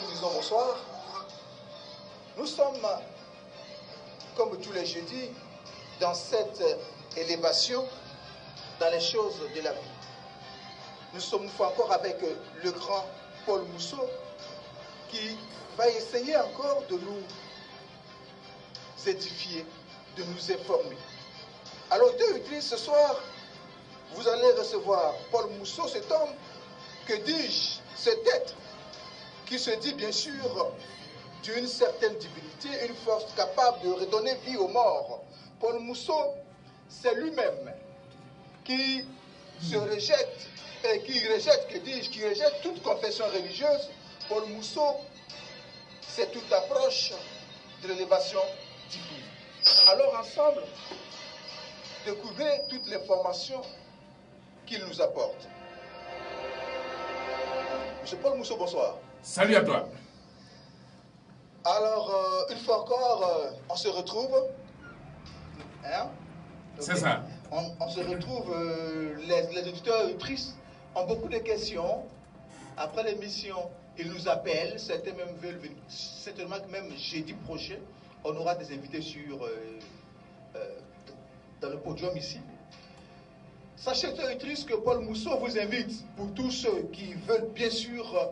nous disons bonsoir. Nous sommes, comme tous les jeudis, dans cette élévation dans les choses de la vie. Nous sommes une fois encore avec le grand Paul Mousseau qui va essayer encore de nous édifier, de nous informer. Alors, ce soir, vous allez recevoir Paul Mousseau, cet homme, que dis-je, cet être qui se dit bien sûr d'une certaine divinité, une force capable de redonner vie aux morts. Paul Mousseau, c'est lui-même qui se rejette, et qui rejette, que dis-je, qui rejette toute confession religieuse. Paul Mousseau, c'est toute approche de l'élévation divine. Alors ensemble, découvrez toutes les formations qu'il nous apporte. Monsieur Paul Mousseau, bonsoir. Salut à toi. Alors, une fois encore, on se retrouve. Hein? Okay. C'est ça. On se retrouve, les auditeurs et auditrices ont beaucoup de questions. Après l'émission, ils nous appellent. Certains même veulent venir. Certainement que même jeudi prochain, on aura des invités dans le podium ici. Sachez, auditrices, que Paul Mousseau vous invite, pour tous ceux qui veulent bien sûr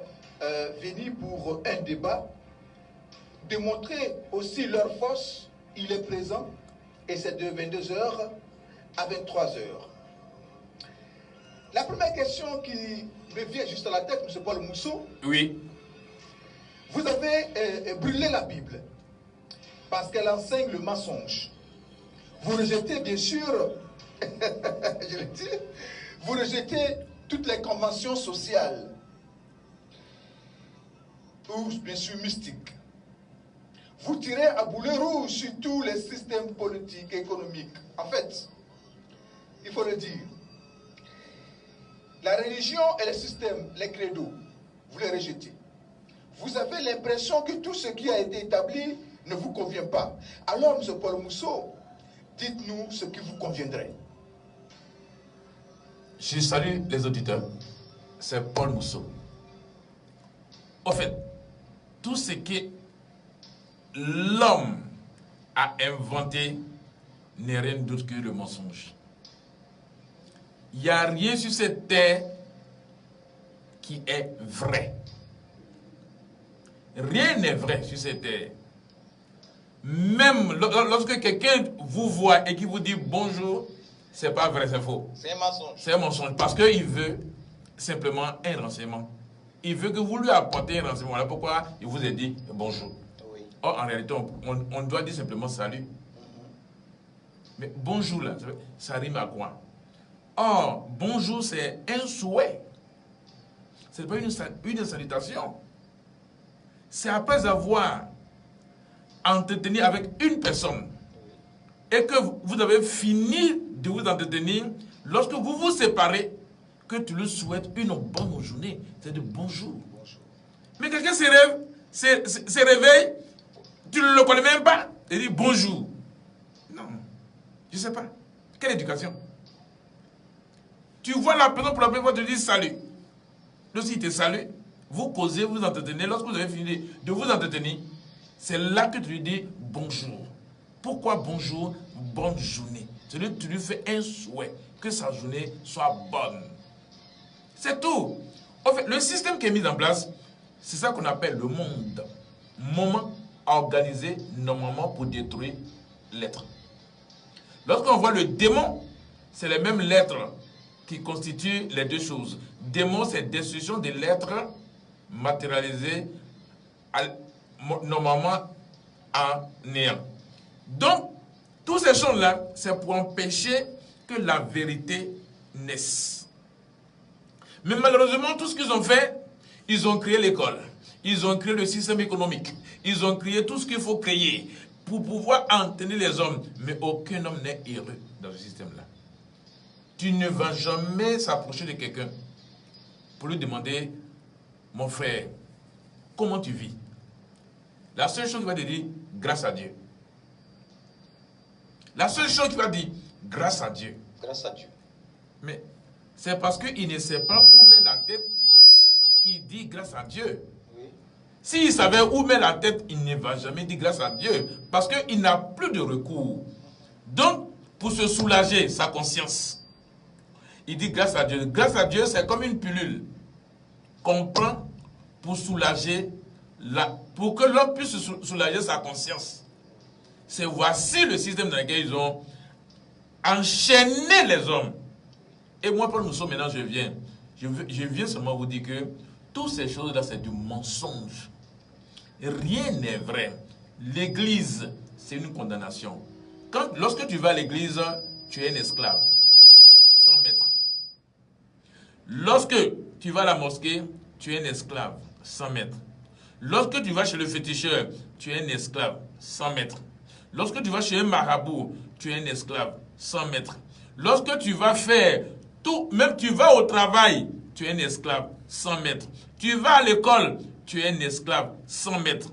venir pour un débat, de montrer aussi leur force. Il est présent et c'est de 22h à 23h. La première question qui me vient juste à la tête, M. Paul Mousseau. Oui. Vous avez brûlé la Bible parce qu'elle enseigne le mensonge. Vous rejetez bien sûr, je le dis, vous rejetez toutes les conventions sociales ou bien sûr mystiques. Vous tirez à boulet rouge sur tous les systèmes politiques et économiques. En fait, il faut le dire, la religion et les systèmes, les credos, vous les rejetez. Vous avez l'impression que tout ce qui a été établi ne vous convient pas. Alors, M. Paul Mousseau, dites-nous ce qui vous conviendrait. Je salue les auditeurs. C'est Paul Mousseau. Au fait, tout ce que l'homme a inventé n'est rien d'autre que le mensonge. Il n'y a rien sur cette terre qui est vrai. Rien n'est vrai sur cette terre. Même lorsque quelqu'un vous voit et qui vous dit bonjour, c'est pas vrai, c'est faux. C'est un mensonge. C'est un mensonge parce qu'il veut simplement un renseignement. Il veut que vous lui apportez un renseignement. Voilà pourquoi il vous a dit bonjour. Oui. Or, en réalité, on doit dire simplement salut. Mais bonjour, là, ça rime à quoi? Or, bonjour, c'est un souhait. Ce n'est pas une salutation. C'est après avoir entretenu avec une personne et que vous avez fini de vous entretenir, lorsque vous vous séparez, que tu lui souhaites une bonne journée. C'est de bonjour. Bonjour. Mais quelqu'un se réveille, tu ne le connais même pas, et dit bonjour. Non, je ne sais pas. Quelle éducation? Tu vois la personne pour la première fois, tu dis salut. Lorsqu'il te salue, vous causez, vous entretenez. Lorsque vous avez fini de vous entretenir, c'est là que tu lui dis bonjour. Pourquoi bonjour? Bonne journée. Tu lui fais un souhait, que sa journée soit bonne. C'est tout. En fait, le système qui est mis en place, c'est ça qu'on appelle le monde. Moment organisé normalement pour détruire l'être. Lorsqu'on voit le démon, c'est les mêmes lettres qui constituent les deux choses. Démon, c'est destruction de l'être matérialisé normalement en néant. Donc, toutes ces choses-là, c'est pour empêcher que la vérité naisse. Mais malheureusement, tout ce qu'ils ont fait, ils ont créé l'école, ils ont créé le système économique, ils ont créé tout ce qu'il faut créer pour pouvoir entraîner les hommes. Mais aucun homme n'est heureux dans ce système-là. Tu ne vas jamais s'approcher de quelqu'un pour lui demander, mon frère, comment tu vis? La seule chose qu'il va te dire, grâce à Dieu. La seule chose qu'il va dire, grâce à Dieu. Grâce à Dieu. Mais c'est parce qu'il ne sait pas où met la tête qu'il dit grâce à Dieu. Oui. S'il savait où met la tête, il ne va jamais dire grâce à Dieu. Parce qu'il n'a plus de recours. Donc, pour se soulager sa conscience, il dit grâce à Dieu. Grâce à Dieu, c'est comme une pilule qu'on prend pour soulager, pour que l'homme puisse soulager sa conscience. C'est voici le système dans lequel ils ont enchaîné les hommes. Et moi, Paul Mousseau, maintenant je viens seulement vous dire que toutes ces choses-là, c'est du mensonge. Rien n'est vrai. L'église, c'est une condamnation. Lorsque tu vas à l'église, tu es un esclave, sans maître. Lorsque tu vas à la mosquée, tu es un esclave, sans maître. Lorsque tu vas chez le féticheur, tu es un esclave, sans maître. Lorsque tu vas chez un marabout, tu es un esclave, sans maître. Lorsque tu vas faire tout, même tu vas au travail, tu es un esclave, sans maître. Tu vas à l'école, tu es un esclave, sans maître.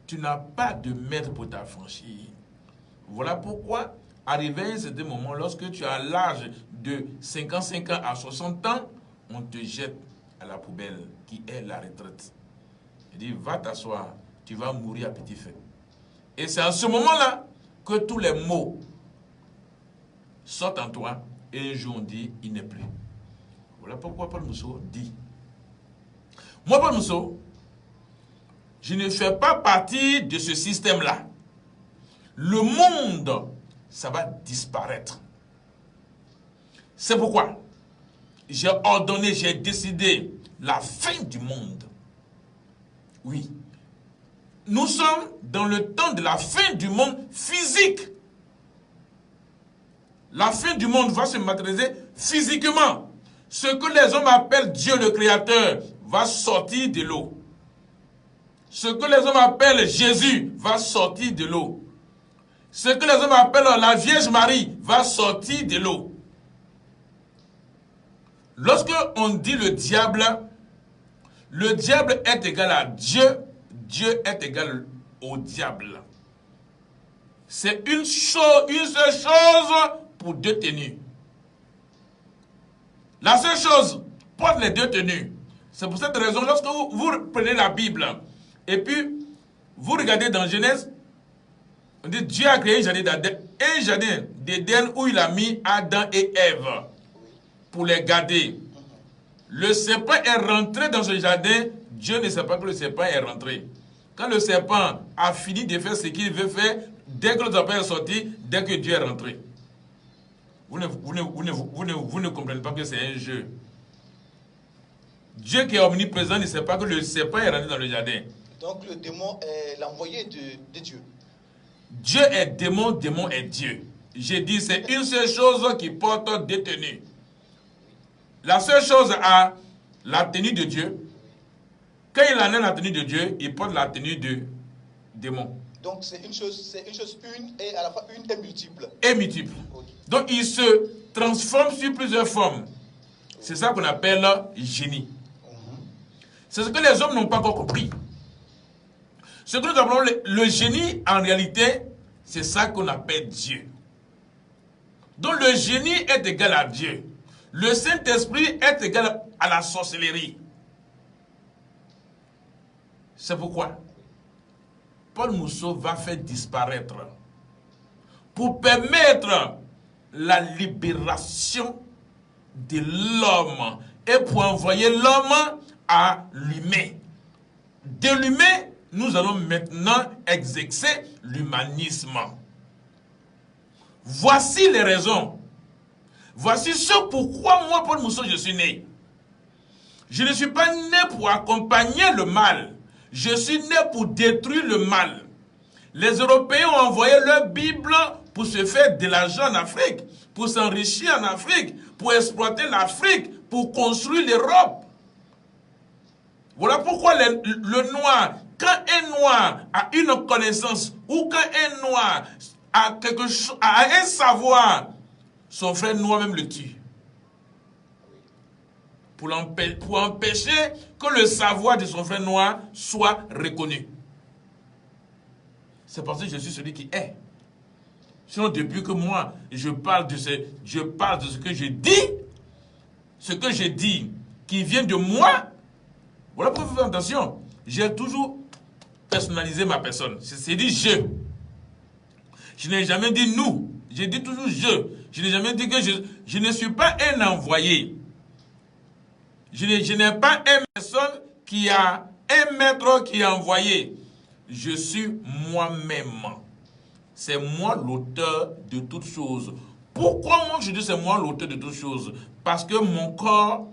Tu n'as pas de maître pour t'affranchir. Voilà pourquoi, arrivé à un certain moment, lorsque tu as l'âge de 55 ans à 60 ans, on te jette à la poubelle, qui est la retraite. Il dit, va t'asseoir, tu vas mourir à petit feu. Et c'est en ce moment-là que tous les mots sortent en toi, et un jour on dit, il n'est plus. Voilà pourquoi Paul Mousseau dit, moi Paul Mousseau, je ne fais pas partie de ce système-là. Le monde, ça va disparaître. C'est pourquoi j'ai ordonné, j'ai décidé la fin du monde. Oui. Nous sommes dans le temps de la fin du monde physique. La fin du monde va se matérialiser physiquement. Ce que les hommes appellent Dieu le Créateur va sortir de l'eau. Ce que les hommes appellent Jésus va sortir de l'eau. Ce que les hommes appellent la Vierge Marie va sortir de l'eau. Lorsque on dit le diable est égal à Dieu, Dieu est égal au diable. C'est une seule chose pour deux tenues. La seule chose porte les deux tenues. C'est pour cette raison, lorsque vous prenez la Bible, et puis vous regardez dans Genèse, on dit Dieu a créé un jardin d'Éden où il a mis Adam et Ève pour les garder. Le serpent est rentré dans ce jardin, Dieu ne sait pas que le serpent est rentré. Quand le serpent a fini de faire ce qu'il veut faire, dès que le serpent est sorti, dès que Dieu est rentré. Vous ne comprenez pas que c'est un jeu. Dieu qui est omniprésent ne sait pas que le serpent est rentré dans le jardin. Donc le démon est l'envoyé de Dieu. Dieu est démon, démon est Dieu. J'ai dit, c'est une seule chose qui porte deux tenues. La seule chose a la tenue de Dieu. Quand il en a la tenue de Dieu, il porte la tenue de démon. Donc c'est une chose une et à la fois une et multiple. Et multiple. Okay. Donc il se transforme sur plusieurs formes. C'est ça qu'on appelle génie. C'est ce que les hommes n'ont pas encore compris. Ce que nous appelons le génie, en réalité, c'est ça qu'on appelle Dieu. Donc le génie est égal à Dieu. Le Saint-Esprit est égal à la sorcellerie. C'est pourquoi Paul Mousseau va faire disparaître, pour permettre la libération de l'homme et pour envoyer l'homme à l'humain. De l'humain, nous allons maintenant exercer l'humanisme. Voici les raisons. Voici ce pourquoi moi, Paul Mousseau, je suis né. Je ne suis pas né pour accompagner le mal. Je suis né pour détruire le mal. Les Européens ont envoyé leur Bible pour se faire de l'argent en Afrique, pour s'enrichir en Afrique, pour exploiter l'Afrique, pour construire l'Europe. Voilà pourquoi le noir, quand un noir a une connaissance ou quand un noir a quelque chose, a un savoir, son frère noir même le tue. Pour empêcher que le savoir de son frère noir soit reconnu. C'est parce que je suis celui qui est. Sinon, depuis que moi, je parle de ce que je dis, qui vient de moi, Voilà pourquoi il faut faire attention. J'ai toujours personnalisé ma personne. C'est dit je. Je n'ai jamais dit nous. J'ai dit toujours je. Je n'ai jamais dit que je ne suis pas un envoyé. Je n'ai pas une personne qui a un maître qui est envoyé. Je suis moi-même. C'est moi l'auteur de toutes choses. Pourquoi moi je dis c'est moi l'auteur de toutes choses? Parce que mon corps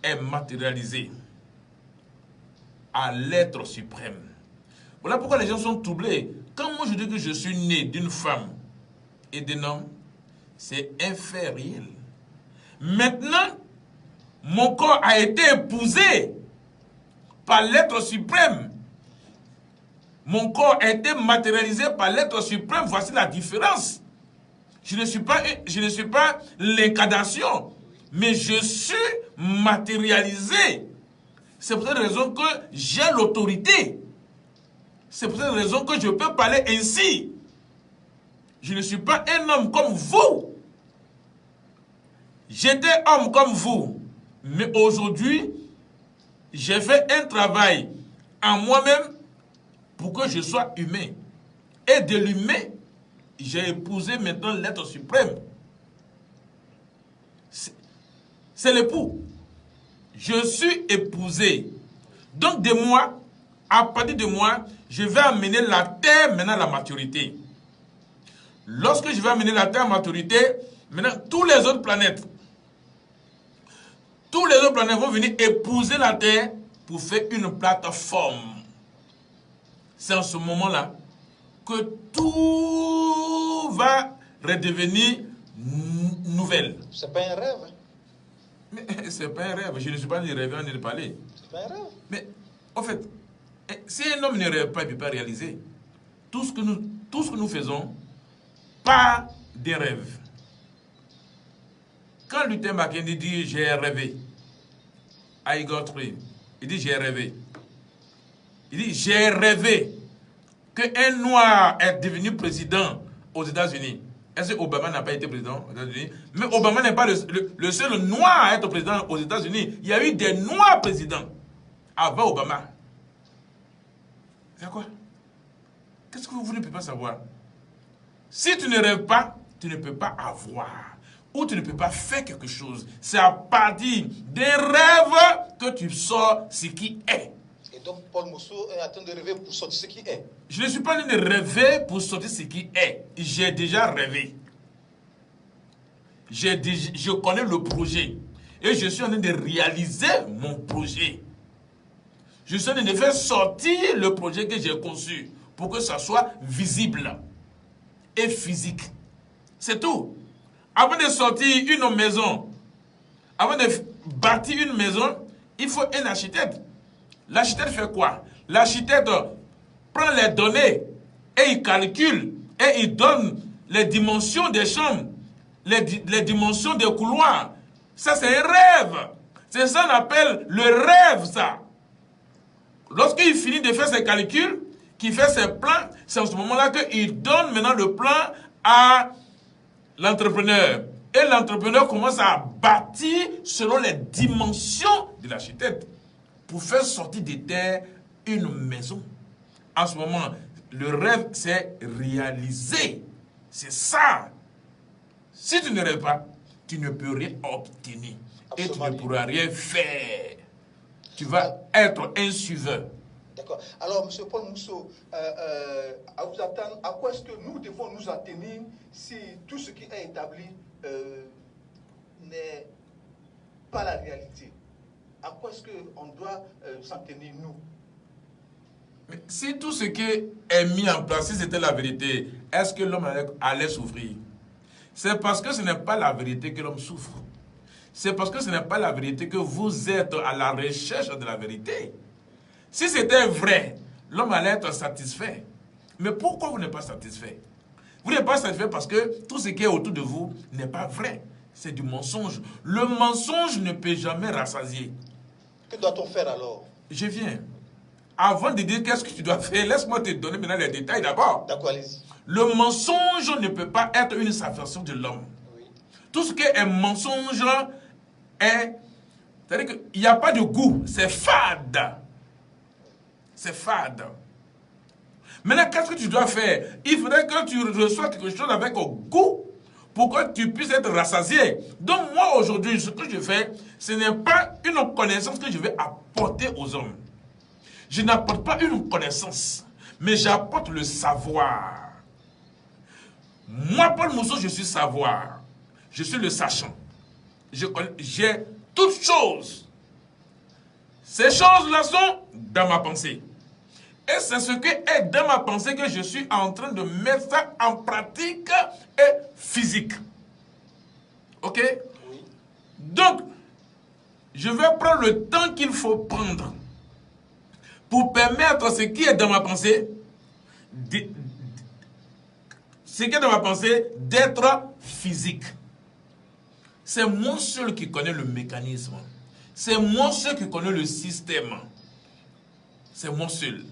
est matérialisé à l'être suprême. Voilà pourquoi les gens sont troublés. Quand moi je dis que je suis né d'une femme et d'un homme, c'est un fait réel. Maintenant, mon corps a été épousé par l'être suprême. Mon corps a été matérialisé par l'être suprême. Voici la différence. Je ne suis pas l'incarnation, mais je suis matérialisé. C'est pour cette raison que j'ai l'autorité. C'est pour cette raison que je peux parler ainsi. Je ne suis pas un homme comme vous. J'étais homme comme vous. Mais aujourd'hui, j'ai fait un travail en moi-même pour que je sois humain. Et de l'humain, j'ai épousé maintenant l'être suprême. C'est l'époux. Je suis épousé. Donc de moi, à partir de moi, je vais amener la terre maintenant à la maturité. Lorsque je vais amener la terre à la maturité, maintenant tous les autres planètes vont venir épouser la terre pour faire une plateforme. C'est en ce moment-là que tout va redevenir nouvelle. C'est pas un rêve. Mais c'est pas un rêve. Je ne suis pas ni rêveur ni de parler. C'est pas un rêve. Mais en fait, si un homme ne rêve pas, il ne peut pas réaliser. Tout ce que nous faisons, pas des rêves. Quand Luther Mackenzie dit j'ai rêvé, I got dream. Il dit j'ai rêvé. Il dit j'ai rêvé qu'un noir est devenu président aux États-Unis. Est-ce que Obama n'a pas été président aux États-Unis? Mais Obama n'est pas le seul noir à être président aux États-Unis. Il y a eu des noirs présidents avant Obama. C'est quoi? Qu'est-ce que vous ne pouvez pas savoir? Si tu ne rêves pas, tu ne peux pas avoir. Ou tu ne peux pas faire quelque chose. C'est à partir des rêves que tu sors ce qui est. Et donc Paul Mousseau est en train de rêver pour sortir ce qui est. Je ne suis pas en train de rêver pour sortir ce qui est. J'ai déjà rêvé. Je connais le projet. Et je suis en train de réaliser mon projet. Je suis en train de faire sortir le projet que j'ai conçu pour que ça soit visible et physique. C'est tout. Avant de sortir une maison, avant de bâtir une maison, il faut un architecte. L'architecte fait quoi? L'architecte prend les données et il calcule et il donne les dimensions des chambres, les dimensions des couloirs. Ça, c'est un rêve. C'est ça qu'on appelle le rêve, ça. Lorsqu'il finit de faire ses calculs, qu'il fait ses plans, c'est en ce moment-là qu'il donne maintenant le plan à l'entrepreneur. Et l'entrepreneur commence à bâtir selon les dimensions de l'architecte pour faire sortir de terre une maison. En ce moment, le rêve, c'est réaliser. C'est ça. Si tu ne rêves pas, tu ne peux rien obtenir. Absolument. Et tu ne pourras rien faire. Tu vas être un suiveur. D'accord. Alors, M. Paul Mousseau, à vous attendre, à quoi est-ce que nous devons nous en tenir si tout ce qui est établi n'est pas la réalité? À quoi est-ce qu'on doit s'en tenir, nous? Mais si tout ce qui est mis en place, si c'était la vérité, est-ce que l'homme allait souffrir? C'est parce que ce n'est pas la vérité que l'homme souffre. C'est parce que ce n'est pas la vérité que vous êtes à la recherche de la vérité. Si c'était vrai, l'homme allait être satisfait. Mais pourquoi vous n'êtes pas satisfait? Vous n'êtes pas satisfait parce que tout ce qui est autour de vous n'est pas vrai. C'est du mensonge. Le mensonge ne peut jamais rassasier. Que doit-on faire alors? Je viens. Avant de dire qu'est-ce que tu dois faire, laisse-moi te donner maintenant les détails d'abord. D'accord, allez-y. Le mensonge ne peut pas être une satisfaction de l'homme. Oui. Tout ce qui est un mensonge est C'est-à-dire qu'il n'y a pas de goût, c'est fade. C'est fade. Maintenant, qu'est-ce que tu dois faire? Il faudrait que tu reçoives quelque chose avec goût pour que tu puisses être rassasié. Donc moi, aujourd'hui, ce que je fais, ce n'est pas une connaissance que je vais apporter aux hommes. Je n'apporte pas une connaissance, mais j'apporte le savoir. Moi, Paul Mousseau, je suis savoir. Je suis le sachant. J'ai toutes choses. Ces choses-là sont dans ma pensée. Et c'est ce qui est dans ma pensée que je suis en train de mettre ça en pratique et physique. Ok? Oui. Donc, je vais prendre le temps qu'il faut prendre pour permettre ce qui est dans ma pensée, d'être physique. C'est moi seul qui connais le mécanisme. C'est moi seul qui connais le système. C'est moi seul.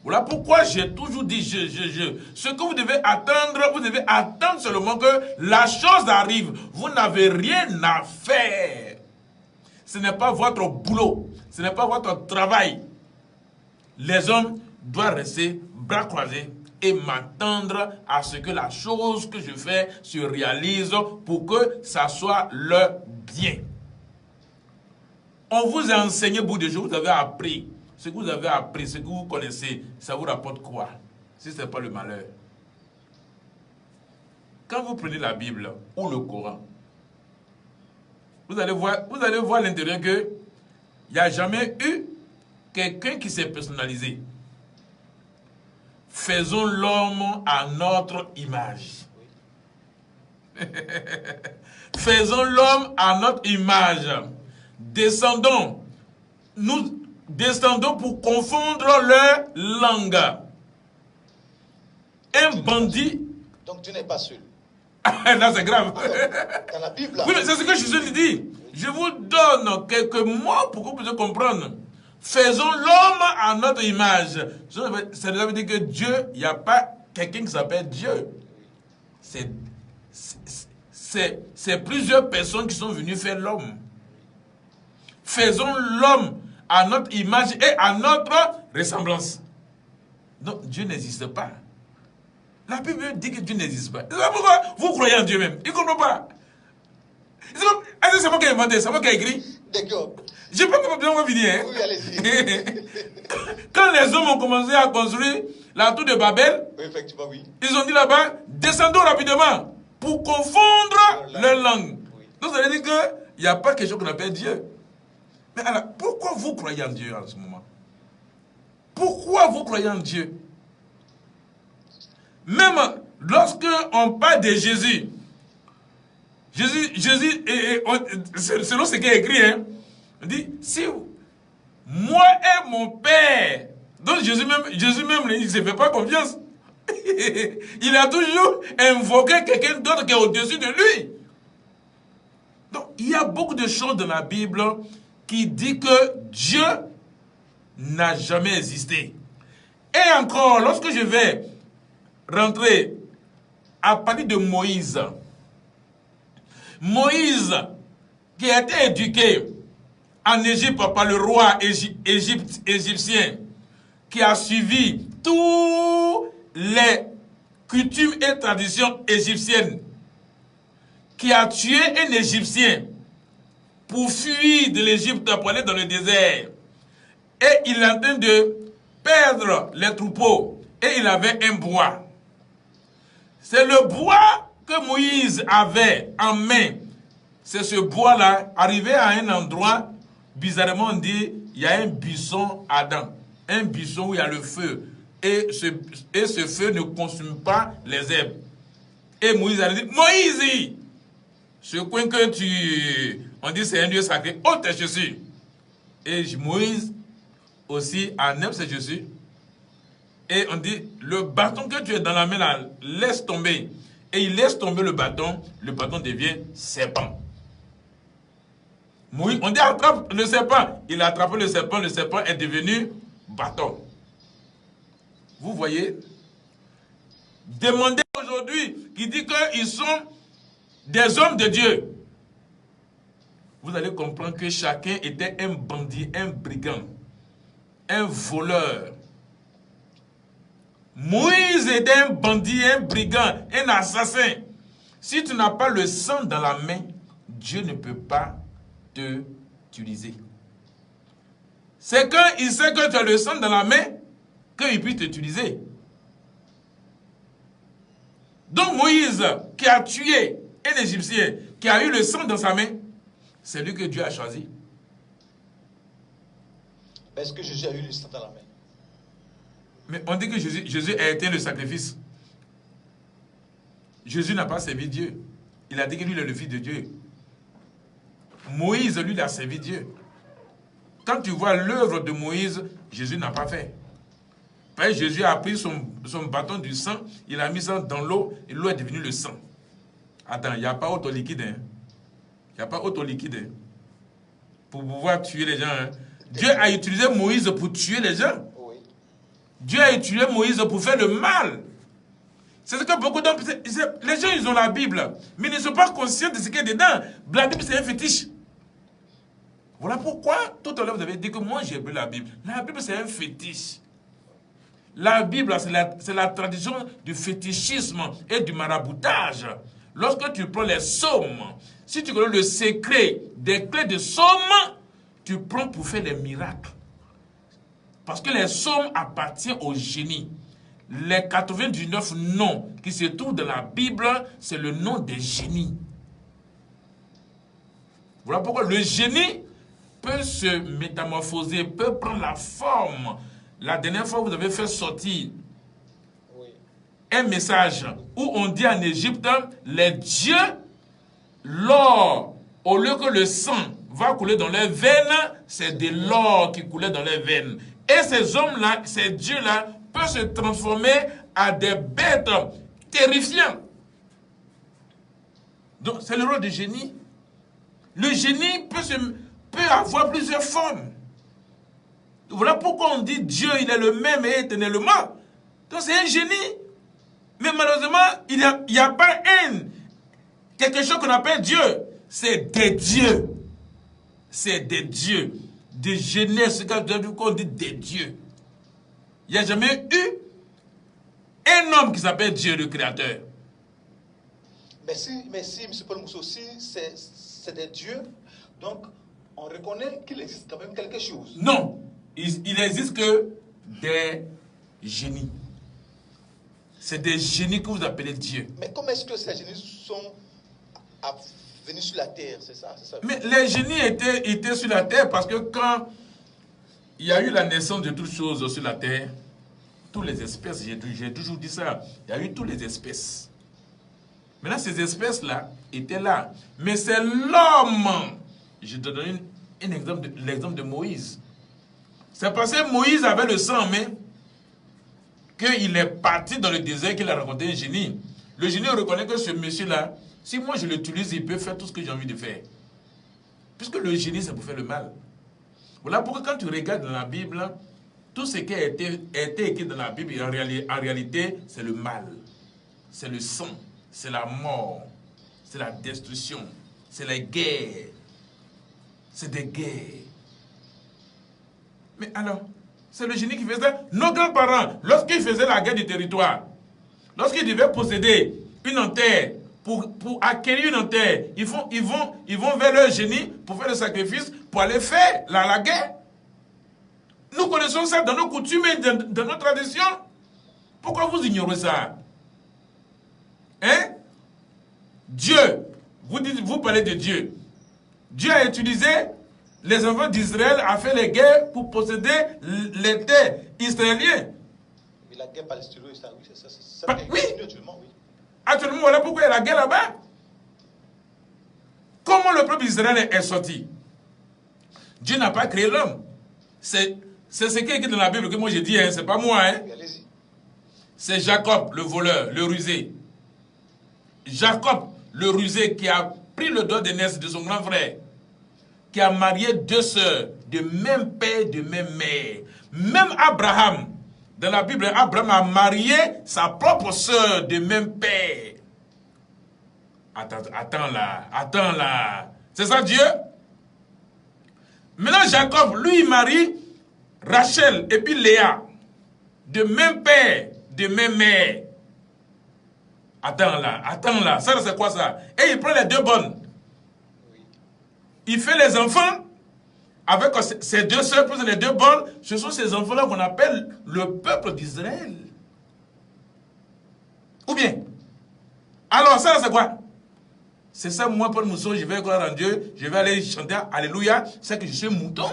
Voilà pourquoi j'ai toujours dit Ce que vous devez attendre seulement que la chose arrive. Vous n'avez rien à faire. Ce n'est pas votre boulot. Ce n'est pas votre travail. Les hommes doivent rester bras croisés et m'attendre à ce que la chose que je fais se réalise pour que ça soit leur bien. On vous a enseigné beaucoup de choses, vous avez appris. Ce que vous avez appris, ce que vous connaissez, ça vous rapporte quoi? Si ce n'est pas le malheur. Quand vous prenez la Bible ou le Coran, vous allez voir à l'intérieur qu'il n'y a jamais eu quelqu'un qui s'est personnalisé. Faisons l'homme à notre image. Faisons l'homme à notre image. Descendons. Nous descendons pour confondre leur langue. Un bandit. Donc tu n'es pas seul. Là, c'est grave. Dans la Bible. Oui, mais c'est ce que je suis dit. Je vous donne quelques mots pour que vous puissiez comprendre. Faisons l'homme à notre image. Ça veut dire que Dieu, il n'y a pas quelqu'un qui s'appelle Dieu. C'est plusieurs personnes qui sont venues faire l'homme. Faisons l'homme à notre image et à notre ressemblance. Donc Dieu n'existe pas. La Bible dit que Dieu n'existe pas. Pourquoi vous croyez en Dieu même? Il ne comprend pas. Est-ce que c'est moi qui ai inventé? C'est moi qui ai écrit? D'accord. Je ne peux pas bien finir. Hein? Oui, allez-y. Quand les hommes ont commencé à construire la tour de Babel, oui, effectivement, oui. Ils ont dit là-bas, descendons rapidement pour confondre leur langue. Oui. Donc ça veut dire qu'il n'y a pas quelque chose qu'on appelle Dieu. Mais alors, pourquoi vous croyez en Dieu en ce moment? Pourquoi vous croyez en Dieu? Même lorsque on parle de Jésus, selon ce qui est écrit, hein, on dit, si moi et mon Père, donc Jésus même il ne se fait pas confiance. Il a toujours invoqué quelqu'un d'autre qui est au-dessus de lui. Donc, il y a beaucoup de choses dans la Bible qui dit que Dieu n'a jamais existé. Et encore, lorsque je vais rentrer à partir de Moïse, Moïse, qui a été éduqué en Égypte par le roi égyptien, qui a suivi tous les coutumes et traditions égyptiennes, qui a tué un Égyptien pour fuir de l'Égypte pour aller dans le désert. Et il est en train de perdre les troupeaux. Et il avait un bois. C'est le bois que Moïse avait en main. C'est ce bois-là, arrivé à un endroit, bizarrement on dit, il y a un buisson ardent. Un buisson où il y a le feu. Et ce feu ne consume pas les herbes. Et Moïse a dit, Moïse, ce coin que on dit c'est un lieu sacré, oh t'es Jésus. Et Moïse aussi en aime c'est Jésus. Et on dit, le bâton que tu as dans la main là, laisse tomber. Et il laisse tomber le bâton devient serpent. Moïse, on dit attrape le serpent. Il a attrapé le serpent est devenu bâton. Vous voyez? Demandez aujourd'hui, qui dit qu'ils sont des hommes de Dieu. vous allez comprendre que chacun était un bandit, un brigand, un voleur. Moïse était un bandit, un brigand, un assassin. Si tu n'as pas le sang dans la main, Dieu ne peut pas te utiliser. C'est quand il sait que tu as le sang dans la main qu'il puisse t'utiliser. Donc Moïse, qui a tué un Égyptien, qui a eu le sang dans sa main, c'est lui que Dieu a choisi. Est-ce que Jésus a eu le sang dans la main? Mais on dit que Jésus a été le sacrifice. Jésus n'a pas servi Dieu. Il a dit que lui, il est le fils de Dieu. Moïse, lui, il a servi Dieu. Quand tu vois l'œuvre de Moïse, Jésus n'a pas fait. Parce que Jésus a pris son bâton du sang, il a mis ça dans l'eau, et l'eau est devenue le sang. Attends, il n'y a pas autre liquide. Hein? Il n'y a pas autre liquide. Hein? Pour pouvoir tuer les gens. Hein? Dieu a utilisé Moïse pour tuer les gens. Oui. Dieu a utilisé Moïse pour faire le mal. C'est ce que beaucoup d'hommes... Les gens, ils ont la Bible, mais ils ne sont pas conscients de ce qu'il y a dedans. La Bible, c'est un fétiche. Voilà pourquoi, tout à l'heure, vous avez dit que moi, j'ai lu la Bible. La Bible, c'est un fétiche. La Bible, c'est la tradition du fétichisme et du maraboutage. Lorsque tu prends les psaumes, si tu connais le secret des clés de psaumes, tu prends pour faire les miracles. Parce que les psaumes appartiennent au génie. Les 99 noms qui se trouvent dans la Bible, c'est le nom des génies. Voilà pourquoi le génie peut se métamorphoser, peut prendre la forme. La dernière fois, vous avez fait sortir un message où on dit en Égypte, les dieux, l'or, au lieu que le sang va couler dans leurs veines, c'est de l'or qui coulait dans leurs veines. Et ces hommes-là, ces dieux-là, peuvent se transformer à des bêtes terrifiantes. Donc, c'est le rôle du génie. Le génie peut avoir plusieurs formes. Voilà pourquoi on dit Dieu, il est le même et éternellement. Donc, c'est un génie. Mais malheureusement, il n'y a pas quelque chose qu'on appelle Dieu. C'est des dieux. C'est des dieux. Des jeunesse, quand on dit des dieux. Il n'y a jamais eu un homme qui s'appelle Dieu, le Créateur. Merci, M. Paul Mousseau. Si c'est des dieux, donc on reconnaît qu'il existe quand même quelque chose. Non, il n'existe que des génies. C'est des génies que vous appelez Dieu. Mais comment est-ce que ces génies sont venus sur la terre, c'est ça? Mais les génies étaient sur la terre parce que quand il y a eu la naissance de toutes choses sur la terre, toutes les espèces, j'ai toujours dit ça, il y a eu toutes les espèces. Maintenant, ces espèces-là étaient là. Mais c'est l'homme. Je te donne l'exemple de Moïse. C'est parce que Moïse avait le sang en main qu'il est parti dans le désert, qu'il a rencontré un génie. Le génie reconnaît que ce monsieur-là, si moi je l'utilise, il peut faire tout ce que j'ai envie de faire. Puisque le génie, c'est pour faire le mal. Voilà pourquoi quand tu regardes dans la Bible, tout ce qui a été écrit dans la Bible, en réalité, c'est le mal. C'est le sang, c'est la mort, c'est la destruction, c'est les guerres. C'est des guerres. Mais alors, c'est le génie qui faisait. Nos grands-parents, lorsqu'ils faisaient la guerre du territoire, lorsqu'ils devaient posséder une terre, pour acquérir une terre, ils vont vers leur génie pour faire le sacrifice, pour aller faire la guerre. Nous connaissons ça dans nos coutumes et dans nos traditions. Pourquoi vous ignorez ça? Hein? Dieu, vous parlez de Dieu. Dieu a utilisé les enfants d'Israël à faire les guerres pour posséder les terres israéliennes. Mais la guerre palestino-israélienne, ça oui. Actuellement, oui. Actuellement, voilà pourquoi il y a la guerre là-bas. Comment le peuple d'Israël est sorti? Dieu n'a pas créé l'homme. C'est ce qui est écrit dans la Bible que moi j'ai dit, hein, c'est pas moi. Hein. C'est Jacob, le voleur, le rusé. Jacob, le rusé, qui a pris le doigt d'aînesse de son grand frère, qui a marié deux sœurs de même père, de même mère. Même Abraham, dans la Bible, Abraham a marié sa propre sœur de même père. Attends là. C'est ça Dieu? Maintenant, Jacob, lui, il marie Rachel et puis Léa. De même père, de même mère. Attends là. Ça, c'est quoi ça? Et il prend les deux bonnes. Il fait les enfants avec ses deux sœurs plus les deux bonnes. Ce sont ces enfants-là qu'on appelle le peuple d'Israël. Ou bien, alors ça, c'est quoi? C'est ça, moi, Paul Mousseau, je vais croire en Dieu, je vais aller chanter Alléluia, c'est que je suis mouton.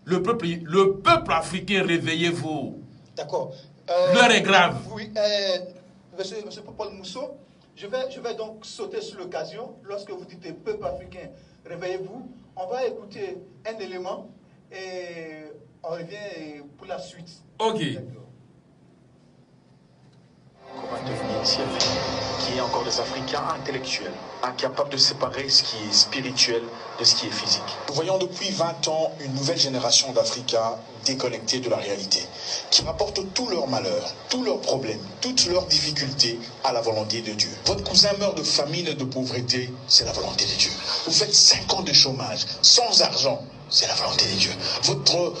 Le peuple africain, réveillez-vous. D'accord. L'heure est grave. Oui, monsieur Paul Mousseau, je vais donc sauter sur l'occasion. Lorsque vous dites peuple africain, réveillez-vous. On va écouter un élément et on revient pour la suite. Ok. Au XXIe siècle, qui est encore des Africains intellectuels, incapables de séparer ce qui est spirituel de ce qui est physique. Nous voyons depuis 20 ans une nouvelle génération d'Africains déconnectés de la réalité, qui rapportent tous leurs malheurs, tous leurs problèmes, toutes leurs difficultés à la volonté de Dieu. Votre cousin meurt de famine et de pauvreté, c'est la volonté de Dieu. Vous faites 5 ans de chômage, sans argent, c'est la volonté de Dieu. Votre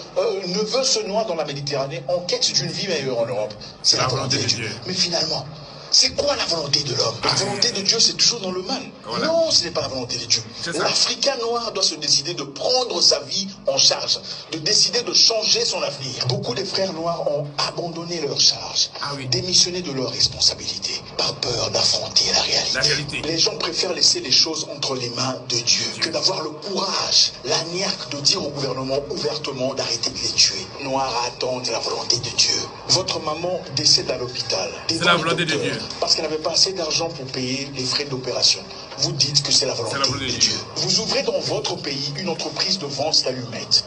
neveu se noie dans la Méditerranée en quête d'une vie meilleure en Europe, c'est la volonté de Dieu. Mais finalement, c'est quoi la volonté de l'homme? La volonté de Dieu, c'est toujours dans le mal. Voilà. Non, ce n'est pas la volonté de Dieu. L'Africain noir doit se décider de prendre sa vie en charge, de décider de changer son avenir. Beaucoup de frères noirs ont abandonné leur charge, démissionné de leurs responsabilités, par peur d'affronter la réalité. Les gens préfèrent laisser les choses entre les mains de Dieu que d'avoir le courage, la niaque de dire au gouvernement ouvertement d'arrêter de les tuer. Noirs attendent la volonté de Dieu. Votre maman décède à l'hôpital. C'est la volonté de Dieu. Parce qu'elle n'avait pas assez d'argent pour payer les frais d'opération. Vous dites que c'est la volonté de Dieu. Vous ouvrez dans votre pays une entreprise de vente d'allumettes.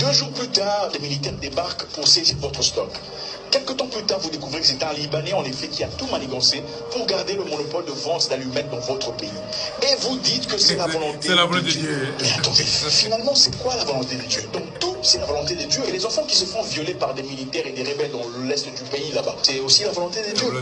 2 jours plus tard, les militaires débarquent pour saisir votre stock. Quelque temps plus tard, vous découvrez que c'est un Libanais, en effet, qui a tout manigancé pour garder le monopole de vente d'allumettes dans votre pays. Et vous dites que c'est la volonté de Dieu. Mais attendez, finalement, c'est quoi la volonté de Dieu? Donc tout, c'est la volonté de Dieu. Et les enfants qui se font violer par des militaires et des rebelles dans l'est du pays, là-bas, c'est aussi la volonté de Dieu.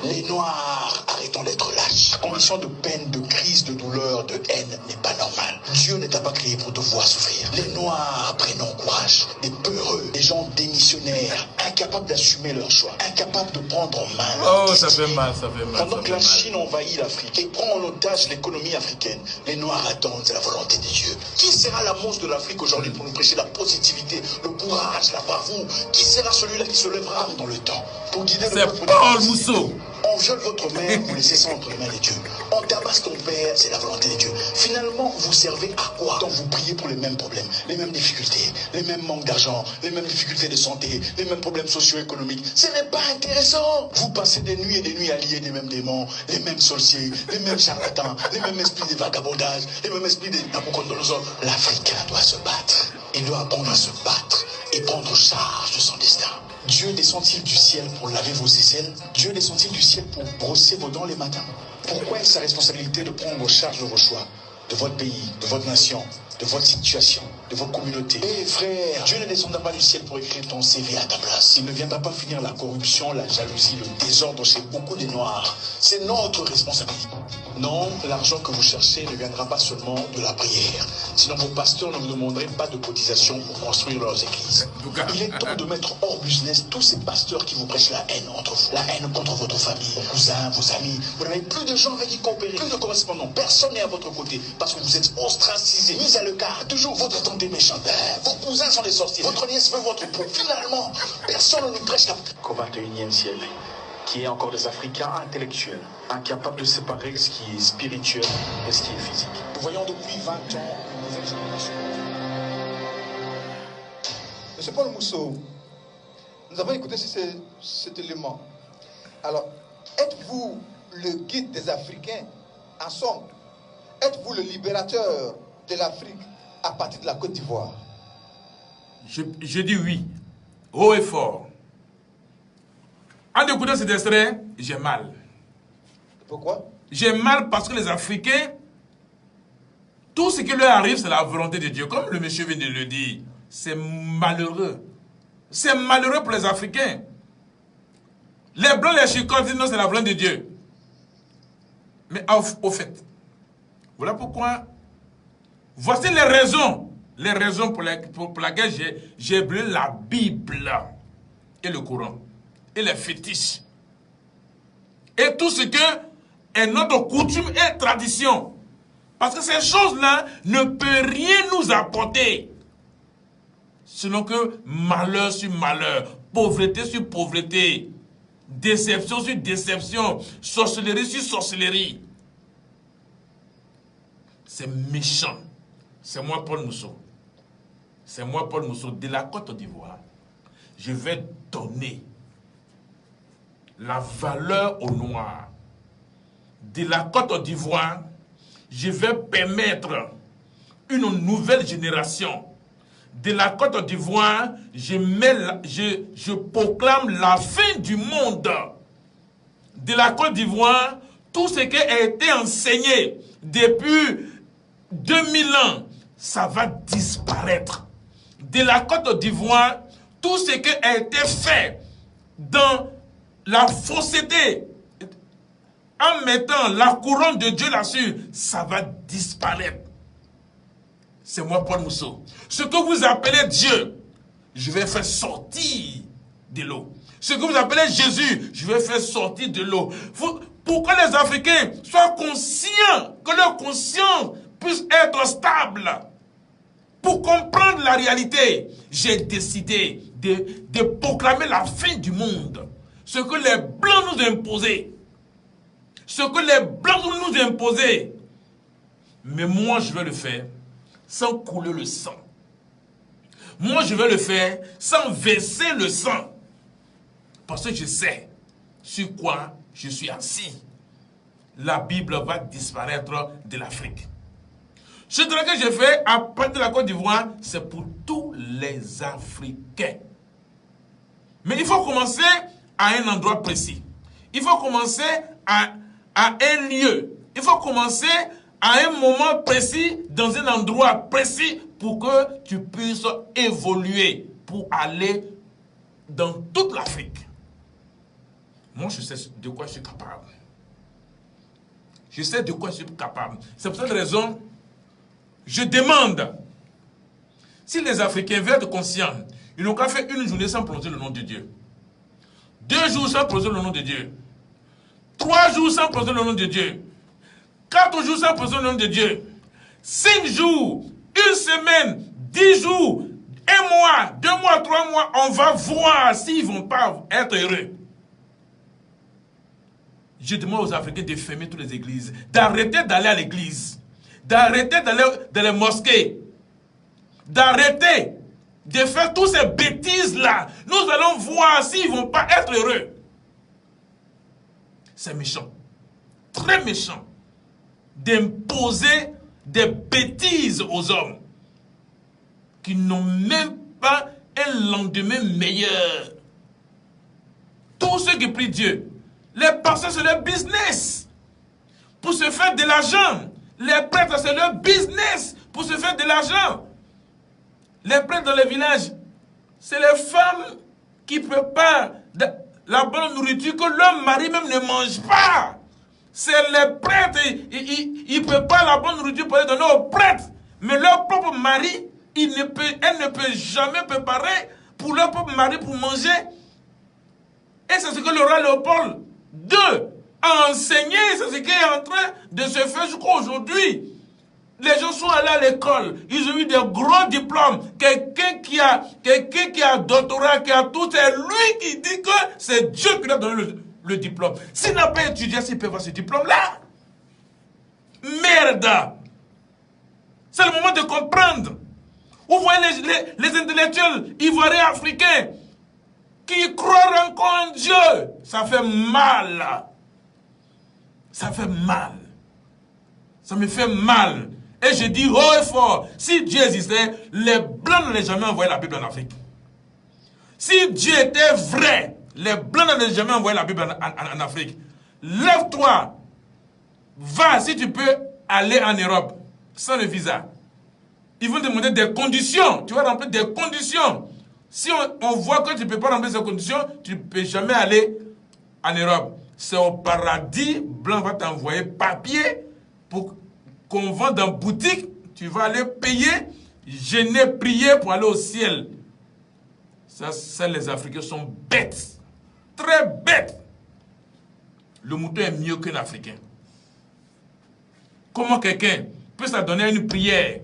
Les Noirs, arrêtons d'être lâches. Condition de peine, de crise, de douleur, de haine n'est pas normale. Dieu ne t'a pas créé pour te voir souffrir. Les Noirs, prenons courage. Des peureux, des gens démissionnaires, incapables d'assumer leur choix, incapables de prendre en main leur destin. Ça fait mal, ça fait mal. Pendant que la Chine envahit l'Afrique et prend en otage l'économie africaine, les Noirs attendent la volonté de Dieu. Qui sera la monstre de l'Afrique aujourd'hui pour nous prêcher la positivité, le courage, la bravoure? Qui sera celui-là qui se lèvera dans le temps pour guider le peuple? C'est Paul Mousseau. On viole votre mère, vous laissez ça entre les mains de Dieu. On tabasse ton père, c'est la volonté de Dieu. Finalement, vous servez à quoi? Quand vous priez pour les mêmes problèmes, les mêmes difficultés, les mêmes manques d'argent, les mêmes difficultés de santé, les mêmes problèmes socio-économiques. Ce n'est pas intéressant. Vous passez des nuits et des nuits à lier des mêmes démons, les mêmes sorciers, les mêmes charlatans, les mêmes esprits de vagabondage, les mêmes esprits de Nabucodonosor. L'Africain doit se battre. Il doit apprendre à se battre et prendre charge de son destin. Dieu descend-il du ciel pour laver vos aisselles? Dieu descend-il du ciel pour brosser vos dents les matins? Pourquoi est-ce sa responsabilité de prendre charge de vos choix, de votre pays, de votre nation, de votre situation, de votre communauté? Eh frère, Dieu ne descendra pas du ciel pour écrire ton CV à ta place. Il ne viendra pas finir la corruption, la jalousie, le désordre chez beaucoup de Noirs. C'est notre responsabilité. Non, l'argent que vous cherchez ne viendra pas seulement de la prière. Sinon vos pasteurs ne vous demanderaient pas de cotisation pour construire leurs églises. Il est temps de mettre hors business tous ces pasteurs qui vous prêchent la haine entre vous, la haine contre votre famille, vos cousins, vos amis. Vous n'avez plus de gens avec qui coopérer, plus de correspondants. Personne n'est à votre côté parce que vous êtes ostracisés, mis à l'écart. Toujours votre tante est méchante. Vos cousins sont des sorciers. Votre nièce veut votre peau. Finalement, personne ne nous prêche la... Qu'au XXIe siècle, qui est encore des Africains intellectuels, incapables de séparer ce qui est spirituel et ce qui est physique. Nous voyons depuis 20 ans une nouvelle génération. Monsieur Paul Mousseau, nous avons écouté cet élément. Alors, êtes-vous le guide des Africains? En somme, êtes-vous le libérateur de l'Afrique à partir de la Côte d'Ivoire? Je dis oui, haut et fort. En écoutant cet extrait, j'ai mal. Pourquoi? J'ai mal parce que les Africains, tout ce qui leur arrive, c'est la volonté de Dieu. Comme le monsieur vient de le dire, c'est malheureux. C'est malheureux pour les Africains. Les Blancs, les Chicots disent non, c'est la volonté de Dieu. Mais au fait, voilà pourquoi Voici les raisons pour lesquelles j'ai brûlé la Bible et le Coran et les fétiches. Et tout ce que est notre coutume et tradition. Parce que ces choses-là ne peuvent rien nous apporter. Sinon que malheur sur malheur, pauvreté sur pauvreté, déception sur déception, sorcellerie sur sorcellerie. C'est méchant. C'est moi Paul Mousseau. C'est moi Paul Mousseau de la Côte d'Ivoire. Je vais donner la valeur aux Noirs. De la Côte d'Ivoire, je vais permettre une nouvelle génération. De la Côte d'Ivoire, je proclame la fin du monde. De la Côte d'Ivoire, tout ce qui a été enseigné depuis 2000 ans, ça va disparaître. De la Côte d'Ivoire, tout ce qui a été fait dans la fausseté, en mettant la couronne de Dieu là-dessus, ça va disparaître. C'est moi, Paul Mousseau. Ce que vous appelez Dieu, je vais faire sortir de l'eau. Ce que vous appelez Jésus, je vais faire sortir de l'eau. Pour que les Africains soient conscients, que leur conscience puisse être stable. Pour comprendre la réalité, j'ai décidé de proclamer la fin du monde. Ce que les Blancs nous imposaient. Ce que les Blancs nous imposaient. Mais moi, je vais le faire sans couler le sang. Moi, je vais le faire sans verser le sang. Parce que je sais sur quoi je suis assis. La Bible va disparaître de l'Afrique. Ce travail que j'ai fait à partir de la Côte d'Ivoire, c'est pour tous les Africains. Mais il faut commencer à un endroit précis. Il faut commencer à un lieu. Il faut commencer à un moment précis, dans un endroit précis, pour que tu puisses évoluer, pour aller dans toute l'Afrique. Moi, je sais de quoi je suis capable. Je sais de quoi je suis capable. C'est pour cette raison, je demande, si les Africains veulent être conscients, ils n'ont qu'à faire une journée sans prononcer le nom de Dieu. 2 jours sans prononcer le nom de Dieu. 3 jours sans prononcer le nom de Dieu. 4 jours sans prononcer le nom de Dieu. 5 jours, 1 semaine, 10 jours, 1 mois, 2 mois, 3 mois, on va voir s'ils ne vont pas être heureux. Je demande aux Africains de fermer toutes les églises, d'arrêter d'aller à l'église, d'arrêter d'aller dans les mosquées, d'arrêter de faire toutes ces bêtises-là. Nous allons voir s'ils ne vont pas être heureux. C'est méchant, très méchant, d'imposer des bêtises aux hommes qui n'ont même pas un lendemain meilleur. Tous ceux qui prient Dieu, les pasteurs, c'est leur business pour se faire de l'argent. Les prêtres, c'est leur business pour se faire de l'argent. Les prêtres dans les villages, c'est les femmes qui préparent la bonne nourriture que leur mari même ne mange pas. C'est les prêtres, ils préparent la bonne nourriture pour les donner aux prêtres. Mais leur propre mari, elle ne peut jamais préparer pour leur propre mari pour manger. Et c'est ce que le roi Léopold II a enseigné, c'est ce qui est en train de se faire jusqu'à aujourd'hui. Les gens sont allés à l'école, ils ont eu des gros diplômes. Quelqu'un qui a doctorat, qui a tout, c'est lui qui dit que c'est Dieu qui lui a donné le diplôme. S'il n'a pas étudié, s'il peut avoir ce diplôme-là. Merde! C'est le moment de comprendre. Vous voyez les intellectuels ivoiriens africains qui croient encore en Dieu. Ça fait mal. Ça fait mal. Ça me fait mal. Et je dis haut et fort, si Dieu existait, les Blancs n'allaient jamais envoyer la Bible en Afrique. Si Dieu était vrai, les Blancs n'allaient jamais envoyer la Bible en Afrique. Lève-toi, va si tu peux aller en Europe, sans le visa. Ils vont te demander des conditions, tu vas remplir des conditions. Si on voit que tu ne peux pas remplir ces conditions, tu ne peux jamais aller en Europe. C'est au paradis, Blanc va t'envoyer papier pour qu'on vende dans boutique tu vas aller payer. Je n'ai prié pour aller au ciel. Ça, les Africains sont bêtes. Très bêtes. Le mouton est mieux qu'un Africain. Comment quelqu'un peut s'adonner à une prière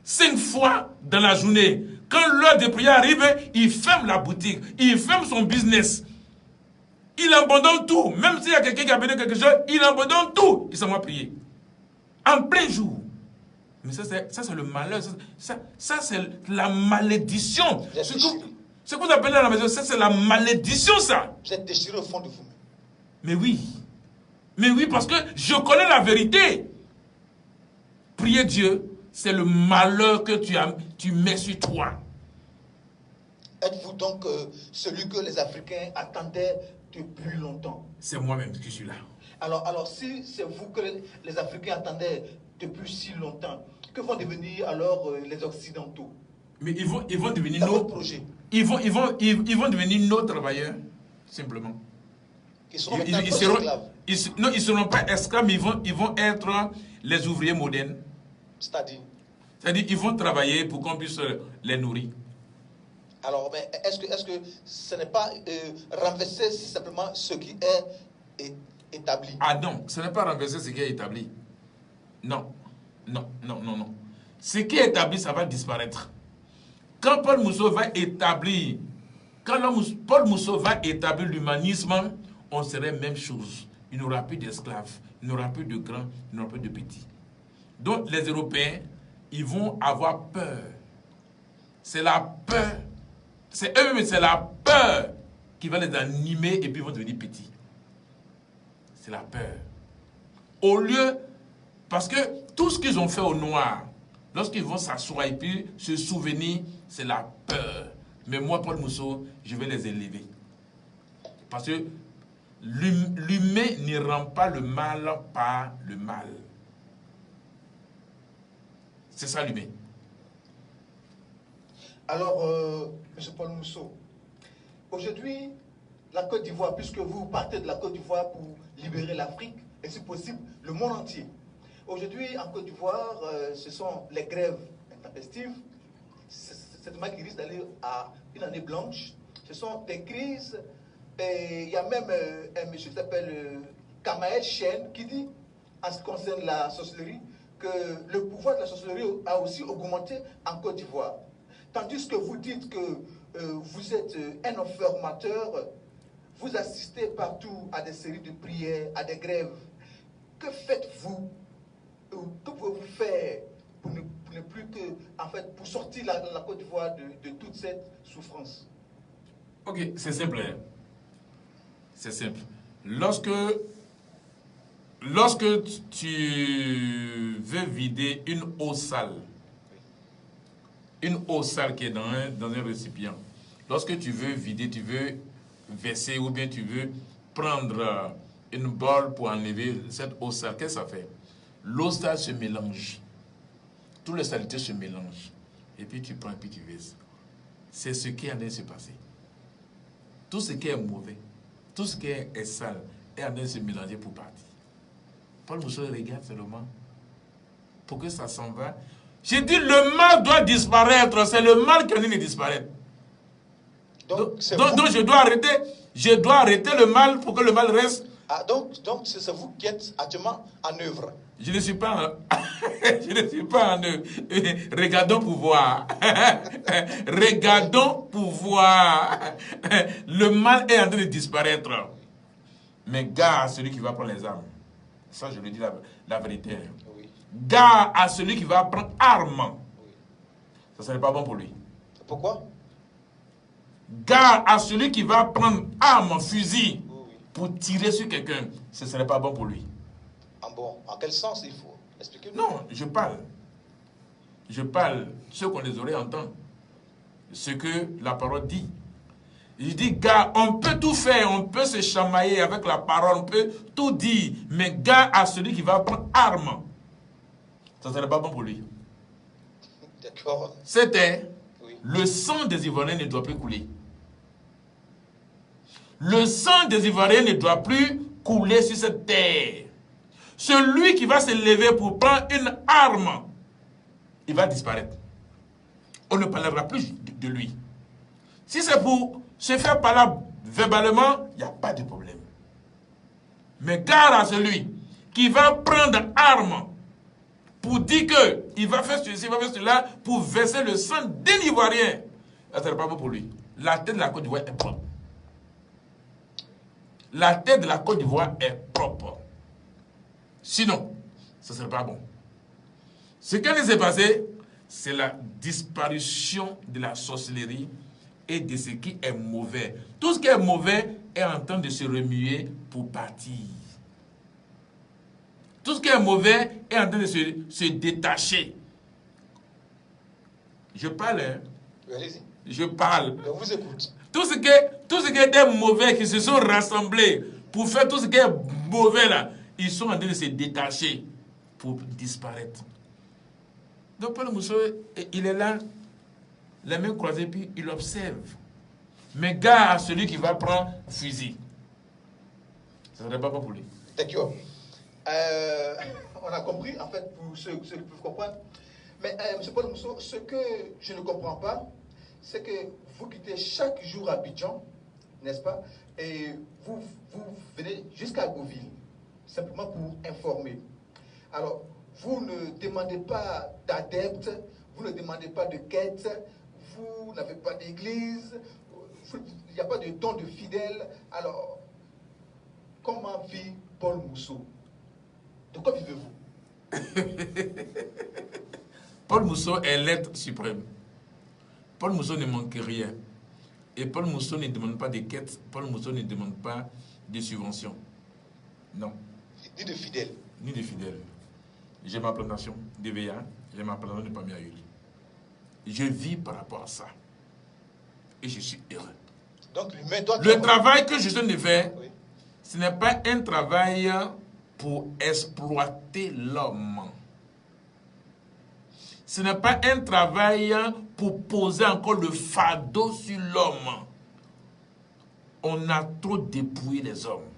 5 fois dans la journée? Quand l'heure de prière arrive, il ferme la boutique, il ferme son business. Il abandonne tout. Même s'il y a quelqu'un qui a besoin de quelque chose, il abandonne tout. Il s'en va prier. En plein jour. Mais ça, c'est le malheur. Ça c'est la malédiction. Ce que vous appelez à la maison, ça, c'est la malédiction, ça. Vous êtes déchiré au fond de vous. Mais oui. Mais oui, parce que je connais la vérité. Prier Dieu, c'est le malheur que tu mets sur toi. Êtes-vous donc celui que les Africains attendaient depuis longtemps? C'est moi-même qui suis là. Alors si c'est vous que les Africains attendaient depuis si longtemps, que vont devenir alors les Occidentaux? Mais ils vont devenir dans votre projet. Ils vont devenir nos travailleurs, simplement. Ils seront esclaves. Non, ils ne seront pas esclaves, mais ils vont être les ouvriers modernes. C'est-à-dire, ils vont travailler pour qu'on puisse les nourrir. Alors, mais est-ce que ce n'est pas renverser simplement ce qui est établi? Ah non, ce n'est pas renverser ce qui est établi. Non. Ce qui est établi, ça va disparaître. Quand Paul Mousseau va établir, l'humanisme, on serait même chose. Il n'y aura plus d'esclaves, il n'y aura plus de grands, il n'y aura plus de petits. Donc les Européens, ils vont avoir peur. C'est la peur. C'est eux-mêmes, c'est la peur qui va les animer et puis ils vont devenir petits. C'est la peur. Au lieu, parce que tout ce qu'ils ont fait au noir, lorsqu'ils vont s'asseoir et puis se souvenir, c'est la peur. Mais moi, Paul Mousseau, je vais les élever. Parce que l'humain ne rend pas le mal par le mal. C'est ça l'humain. Alors, M. Paul Mousseau, aujourd'hui, la Côte d'Ivoire, puisque vous partez de la Côte d'Ivoire pour libérer l'Afrique, et si possible, le monde entier. Aujourd'hui, en Côte d'Ivoire, ce sont les grèves intempestives. C'est un qui risque d'aller à une année blanche. Ce sont des crises. Et il y a même un monsieur qui s'appelle Kamael Chen qui dit, en ce qui concerne la sorcellerie, que le pouvoir de la sorcellerie a aussi augmenté en Côte d'Ivoire. Tandis que vous dites que vous êtes un informateur, vous assistez partout à des séries de prières, à des grèves. Que faites-vous? Que pouvez-vous faire pour ne plus que, en fait, pour sortir la Côte d'Ivoire de toute cette souffrance? Ok, c'est simple. Hein? C'est simple. Lorsque tu veux vider une eau sale qui est dans un récipient, lorsque tu veux vider, tu veux verser ou bien tu veux prendre une bolle pour enlever cette eau sale, qu'est-ce que ça fait? L'eau sale se mélange. Toutes les saletés se mélangent. Et puis tu prends et puis tu verses. C'est ce qui est en train de se passer. Tout ce qui est mauvais, tout ce qui est sale est en train de se mélanger pour partir. Paul Mousseau regarde seulement pour que ça s'en va. J'ai dit le mal doit disparaître. C'est le mal qui est en train de disparaître. Donc je dois arrêter le mal pour que le mal reste. Ah, donc c'est vous qui êtes actuellement en œuvre. Je ne suis pas en œuvre. Regardons pour voir. Regardons pour voir. Le mal est en train de disparaître. Mais gare à celui qui va prendre les armes. Ça, je le dis la vérité. Oui. Gare à celui qui va prendre armes. Oui. Ça ne serait pas bon pour lui. Pourquoi? Gare à celui qui va prendre arme, fusil, Oui. pour tirer sur quelqu'un. Ce ne serait pas bon pour lui. Ah bon, en quel sens il faut expliquer? Non, je parle ce qu'on les oreilles entendent, ce que la parole dit. Je dis, gars, on peut tout faire, on peut se chamailler avec la parole, on peut tout dire, mais gars à celui qui va prendre arme, ça ne serait pas bon pour lui. D'accord. C'était, Oui. le sang des Ivoiriens ne doit plus couler. Le sang des Ivoiriens ne doit plus couler sur cette terre. Celui qui va se lever pour prendre une arme il va disparaître. On ne parlera plus de lui. Si c'est pour se faire parler verbalement, il n'y a pas de problème. Mais garde à celui qui va prendre arme pour dire qu'il va faire ceci, il va faire cela, pour verser le sang d'un Ivoirien. Ça ne sera pas bon pour lui. La tête de la Côte d'Ivoire est propre. La tête de la Côte d'Ivoire est propre. Sinon, ce ne serait pas bon. Ce qui s'est passé, c'est la disparition de la sorcellerie et de ce qui est mauvais. Tout ce qui est mauvais est en train de se remuer pour partir. Tout ce qui est mauvais est en train de se détacher. Je parle, hein? Allez-y. Je parle. On vous écoute. Tout ce qui était mauvais, qui se sont rassemblés pour faire tout ce qui est mauvais là, ils sont en train de se détacher pour disparaître. Donc Paul Mousso, il est là, les mains croisées, puis il observe. Mais gare à celui qui va prendre fusil. Ça ne serait pas bon pour lui. D'accord. On a compris, en fait, pour ceux qui peuvent comprendre. Mais M. Paul Mousso, ce que je ne comprends pas, c'est que vous quittez chaque jour Abidjan, n'est-ce pas? Et vous venez jusqu'à Gauville, simplement pour informer. Alors, vous ne demandez pas d'adeptes, vous ne demandez pas de quêtes, vous n'avez pas d'église, il n'y a pas de don de fidèles. Alors, comment vit Paul Mousso? De quoi vivez-vous? Paul Mousso est l'être suprême. Paul Mousso ne manque rien. Et Paul Mousso ne demande pas de quêtes. Paul Mousso ne demande pas de subventions. Non. Ni de fidèles. Ni de fidèles. J'ai ma plantation d'EVA, j'ai ma plantation de Pamiaïli. Je vis par rapport à ça. Et je suis heureux. Donc l'humain doit... Le travail que je suis en train de faire, oui, ce n'est pas un travail pour exploiter l'homme. Ce n'est pas un travail pour poser encore le fardeau sur l'homme. On a trop dépouillé les hommes.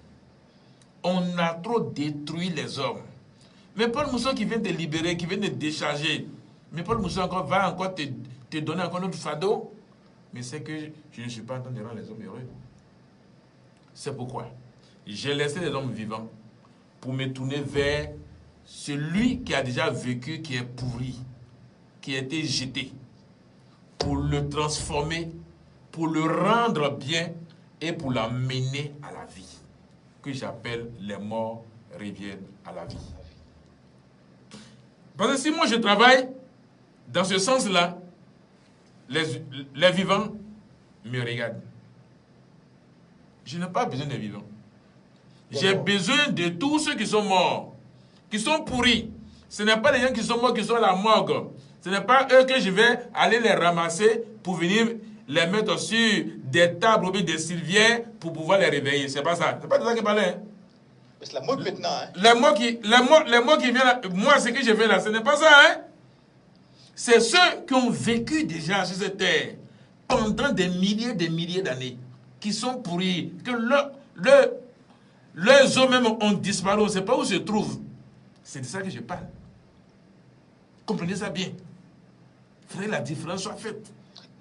On a trop détruit les hommes. Mais Paul Mousso qui vient te libérer, qui vient te décharger, mais Paul Mousso va encore te donner encore notre fardeau. Mais c'est que je ne suis pas en train de rendre les hommes heureux. C'est pourquoi j'ai laissé les hommes vivants pour me tourner vers celui qui a déjà vécu, qui est pourri, qui a été jeté, pour le transformer, pour le rendre bien et pour l'amener à la vie, que j'appelle les morts reviennent à la vie. Parce que si moi je travaille dans ce sens-là, les vivants me regardent. Je n'ai pas besoin des vivants. J'ai besoin de tous ceux qui sont morts, qui sont pourris. Ce n'est pas les gens qui sont morts qui sont à la morgue. Ce n'est pas eux que je vais aller les ramasser pour venir les mettre sur des tables ou des civières pour pouvoir les réveiller. C'est pas ça. C'est pas de ça que je parlais. Hein. Mais c'est la mode maintenant. Hein. Les mots qui viennent là, moi, ce que je fais là, ce n'est pas ça. Hein. C'est ceux qui ont vécu déjà sur cette terre pendant des milliers d'années, qui sont pourris, que leurs os même ont disparu, on ne sait pas où se trouvent. C'est de ça que je parle. Comprenez ça bien. Il faudrait que la différence soit faite.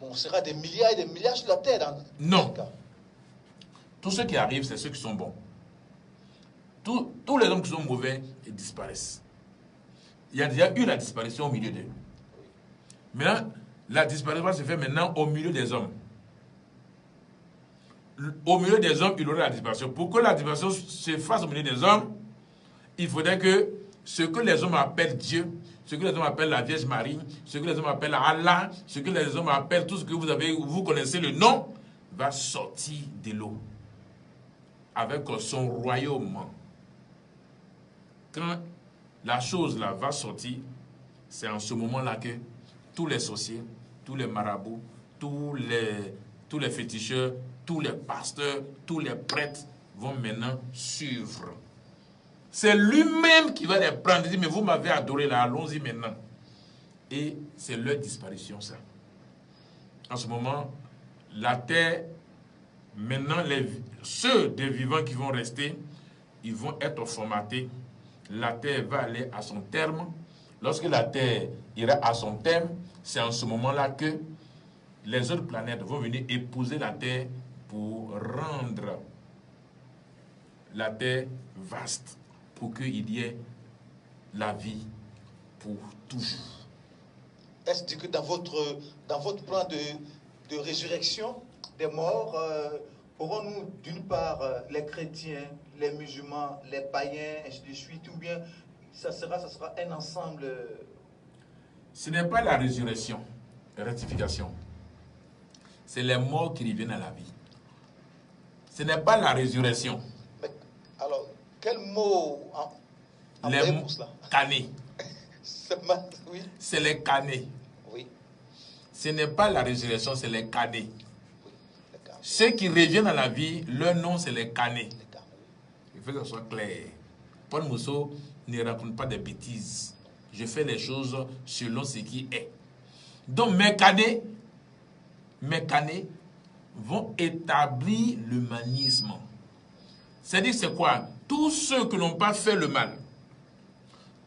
On sera des milliards et des milliards sur la terre. Non. Tous ceux qui arrivent, c'est ceux qui sont bons. Tous les hommes qui sont mauvais, ils disparaissent. Il y a déjà eu la disparition au milieu d'eux. Maintenant, la disparition se fait maintenant au milieu des hommes. Au milieu des hommes, il y aura la disparition. Pour que la disparition se fasse au milieu des hommes, il faudrait que ce que les hommes appellent Dieu, ce que les hommes appellent la Vierge Marie, ce que les hommes appellent Allah, ce que les hommes appellent tout ce que vous connaissez le nom, va sortir de l'eau avec son royaume. Quand la chose là va sortir, c'est en ce moment-là que tous les sorciers, tous les marabouts, tous les féticheurs, tous les pasteurs, tous les prêtres vont maintenant suivre. C'est lui-même qui va les prendre et dire, mais vous m'avez adoré là, allons-y maintenant. Et c'est leur disparition, ça. En ce moment, la terre, maintenant, ceux des vivants qui vont rester, ils vont être formatés. La terre va aller à son terme Lorsque la Terre ira à son terme, c'est en ce moment-là que les autres planètes vont venir épouser la Terre pour rendre la Terre vaste, pour qu'il y ait la vie pour toujours. Est-ce que dans votre plan de résurrection des morts, aurons-nous d'une part les chrétiens, les musulmans, les païens, ainsi de suite, ou bien ça sera un ensemble? Ce n'est pas la résurrection, la rectification. C'est les morts qui reviennent à la vie. Ce n'est pas la résurrection. Mais, alors, quel mot les canés. Oui. C'est les canés. Oui. Ce n'est pas la résurrection, c'est les canés. Oui. Ceux qui reviennent à la vie, leur nom c'est les canés. Il faut que ce soit clair. Paul Mousseau ne raconte pas des bêtises. Je fais les choses selon ce qui est. Donc mes canés vont établir l'humanisme. C'est-à-dire c'est quoi? Tous ceux qui n'ont pas fait le mal,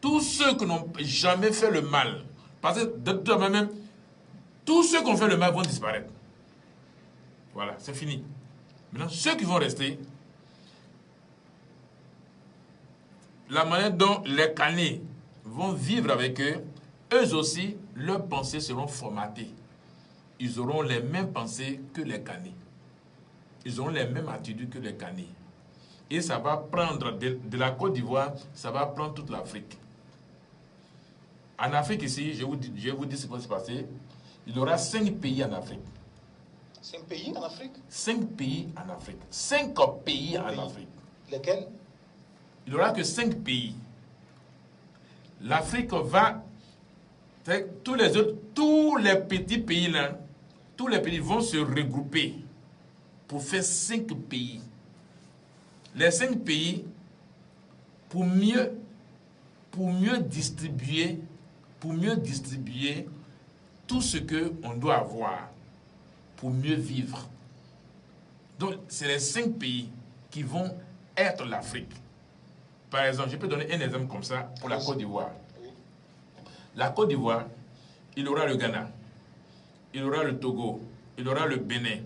tous ceux qui n'ont jamais fait le mal, parce que de toute manière, tous ceux qui ont fait le mal vont disparaître. Voilà, c'est fini. Maintenant, ceux qui vont rester, la manière dont les canés vont vivre avec eux, eux aussi, leurs pensées seront formatées. Ils auront les mêmes pensées que les canés. Ils auront les mêmes attitudes que les canés. Et ça va prendre, de la Côte d'Ivoire, ça va prendre toute l'Afrique. En Afrique ici, je vais vous dire ce qui va se passer. Il y aura 5 pays en Afrique. 5 pays en Afrique? 5 pays en Afrique. 5 pays en Afrique. Lesquels? Il n'y aura que 5 pays. L'Afrique va... Tous les petits pays là, tous les pays vont se regrouper pour faire 5 pays. Les 5 pays, pour mieux distribuer tout ce qu'on doit avoir pour mieux vivre. Donc, c'est les 5 pays qui vont être l'Afrique. Par exemple, je peux donner un exemple comme ça pour la Côte d'Ivoire. La Côte d'Ivoire, il aura le Ghana, il aura le Togo, il aura le Bénin,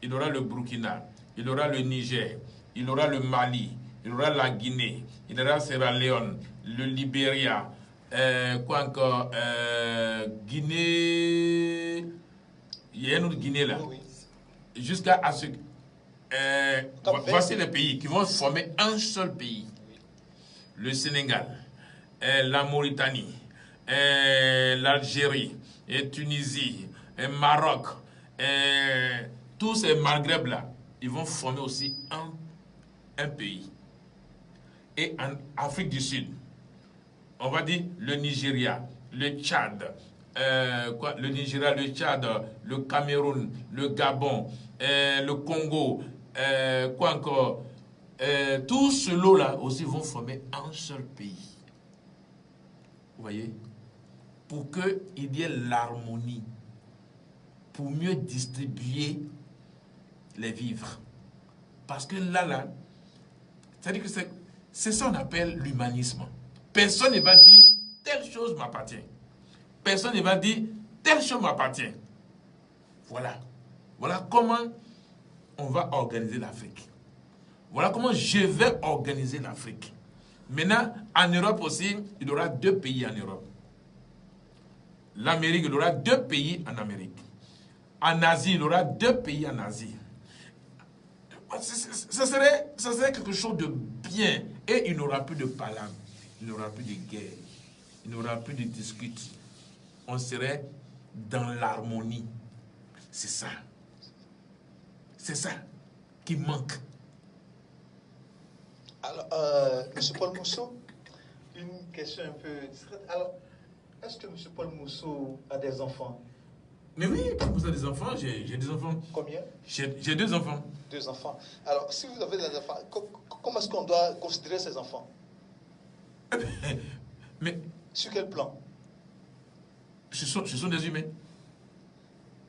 il aura le Burkina, il aura le Niger, il aura le Mali, il aura la Guinée, il aura Sierra Leone, le Libéria, quoi encore, Guinée, il y a une autre Guinée là, jusqu'à ce voici les pays qui vont former un seul pays. Le Sénégal, la Mauritanie, l'Algérie, et Tunisie, et Maroc, tous ces Maghreb là, ils vont former aussi un pays. Et en Afrique du Sud, on va dire le Nigeria, le Tchad, le Nigeria, le Tchad, le Cameroun, le Gabon, le Congo, quoi encore, tout ce lot-là aussi vont former un seul pays. Vous voyez? Pour qu'il y ait l'harmonie, pour mieux distribuer les vivres. Parce que là, c'est-à-dire que c'est ça qu'on appelle l'humanisme. Personne ne va dire telle chose m'appartient. Personne ne va dire telle chose m'appartient. Voilà. Voilà comment on va organiser l'Afrique. Voilà comment je vais organiser l'Afrique. Maintenant, en Europe aussi, il y aura 2 pays en Europe. L'Amérique, il y aura 2 pays en Amérique. En Asie, il y aura 2 pays en Asie. Ça serait quelque chose de bien. Et il n'y aura plus de palabres. Il n'y aura plus de guerre. Il n'y aura plus de disputes. On serait dans l'harmonie. C'est ça. C'est ça qui manque. Alors, M. Paul Mousseau, une question un peu discrète. Alors, est-ce que M. Paul Mousseau a des enfants? Mais oui, Paul Mousseau a des enfants. J'ai des enfants. Combien? J'ai 2 enfants. 2 enfants. Alors, si vous avez des enfants, comment est-ce qu'on doit considérer ces enfants? Mais sur quel plan? Ce sont des humains.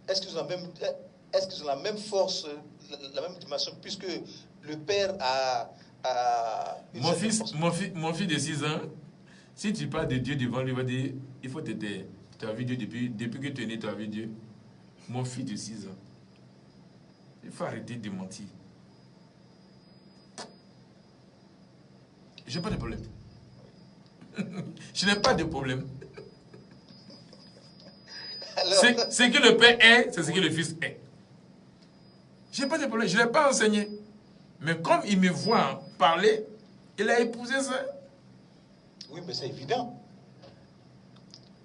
Est-ce qu'ils ont la même force, la même dimension, puisque le père a mon fils de 6 ans, Si tu parles de Dieu devant lui, il va dire, il faut te taire. Tu as vu Dieu depuis que tu es né, tu as vu Dieu. Mon fils de 6 ans. Il faut arrêter de mentir. Je n'ai pas de problème. Je n'ai pas de problème. Ce que le Père est, c'est ce que le Fils est. Je n'ai pas de problème. Je ne l'ai pas enseigné. Mais comme il me voit parler, il a épousé ça. Oui, mais c'est évident.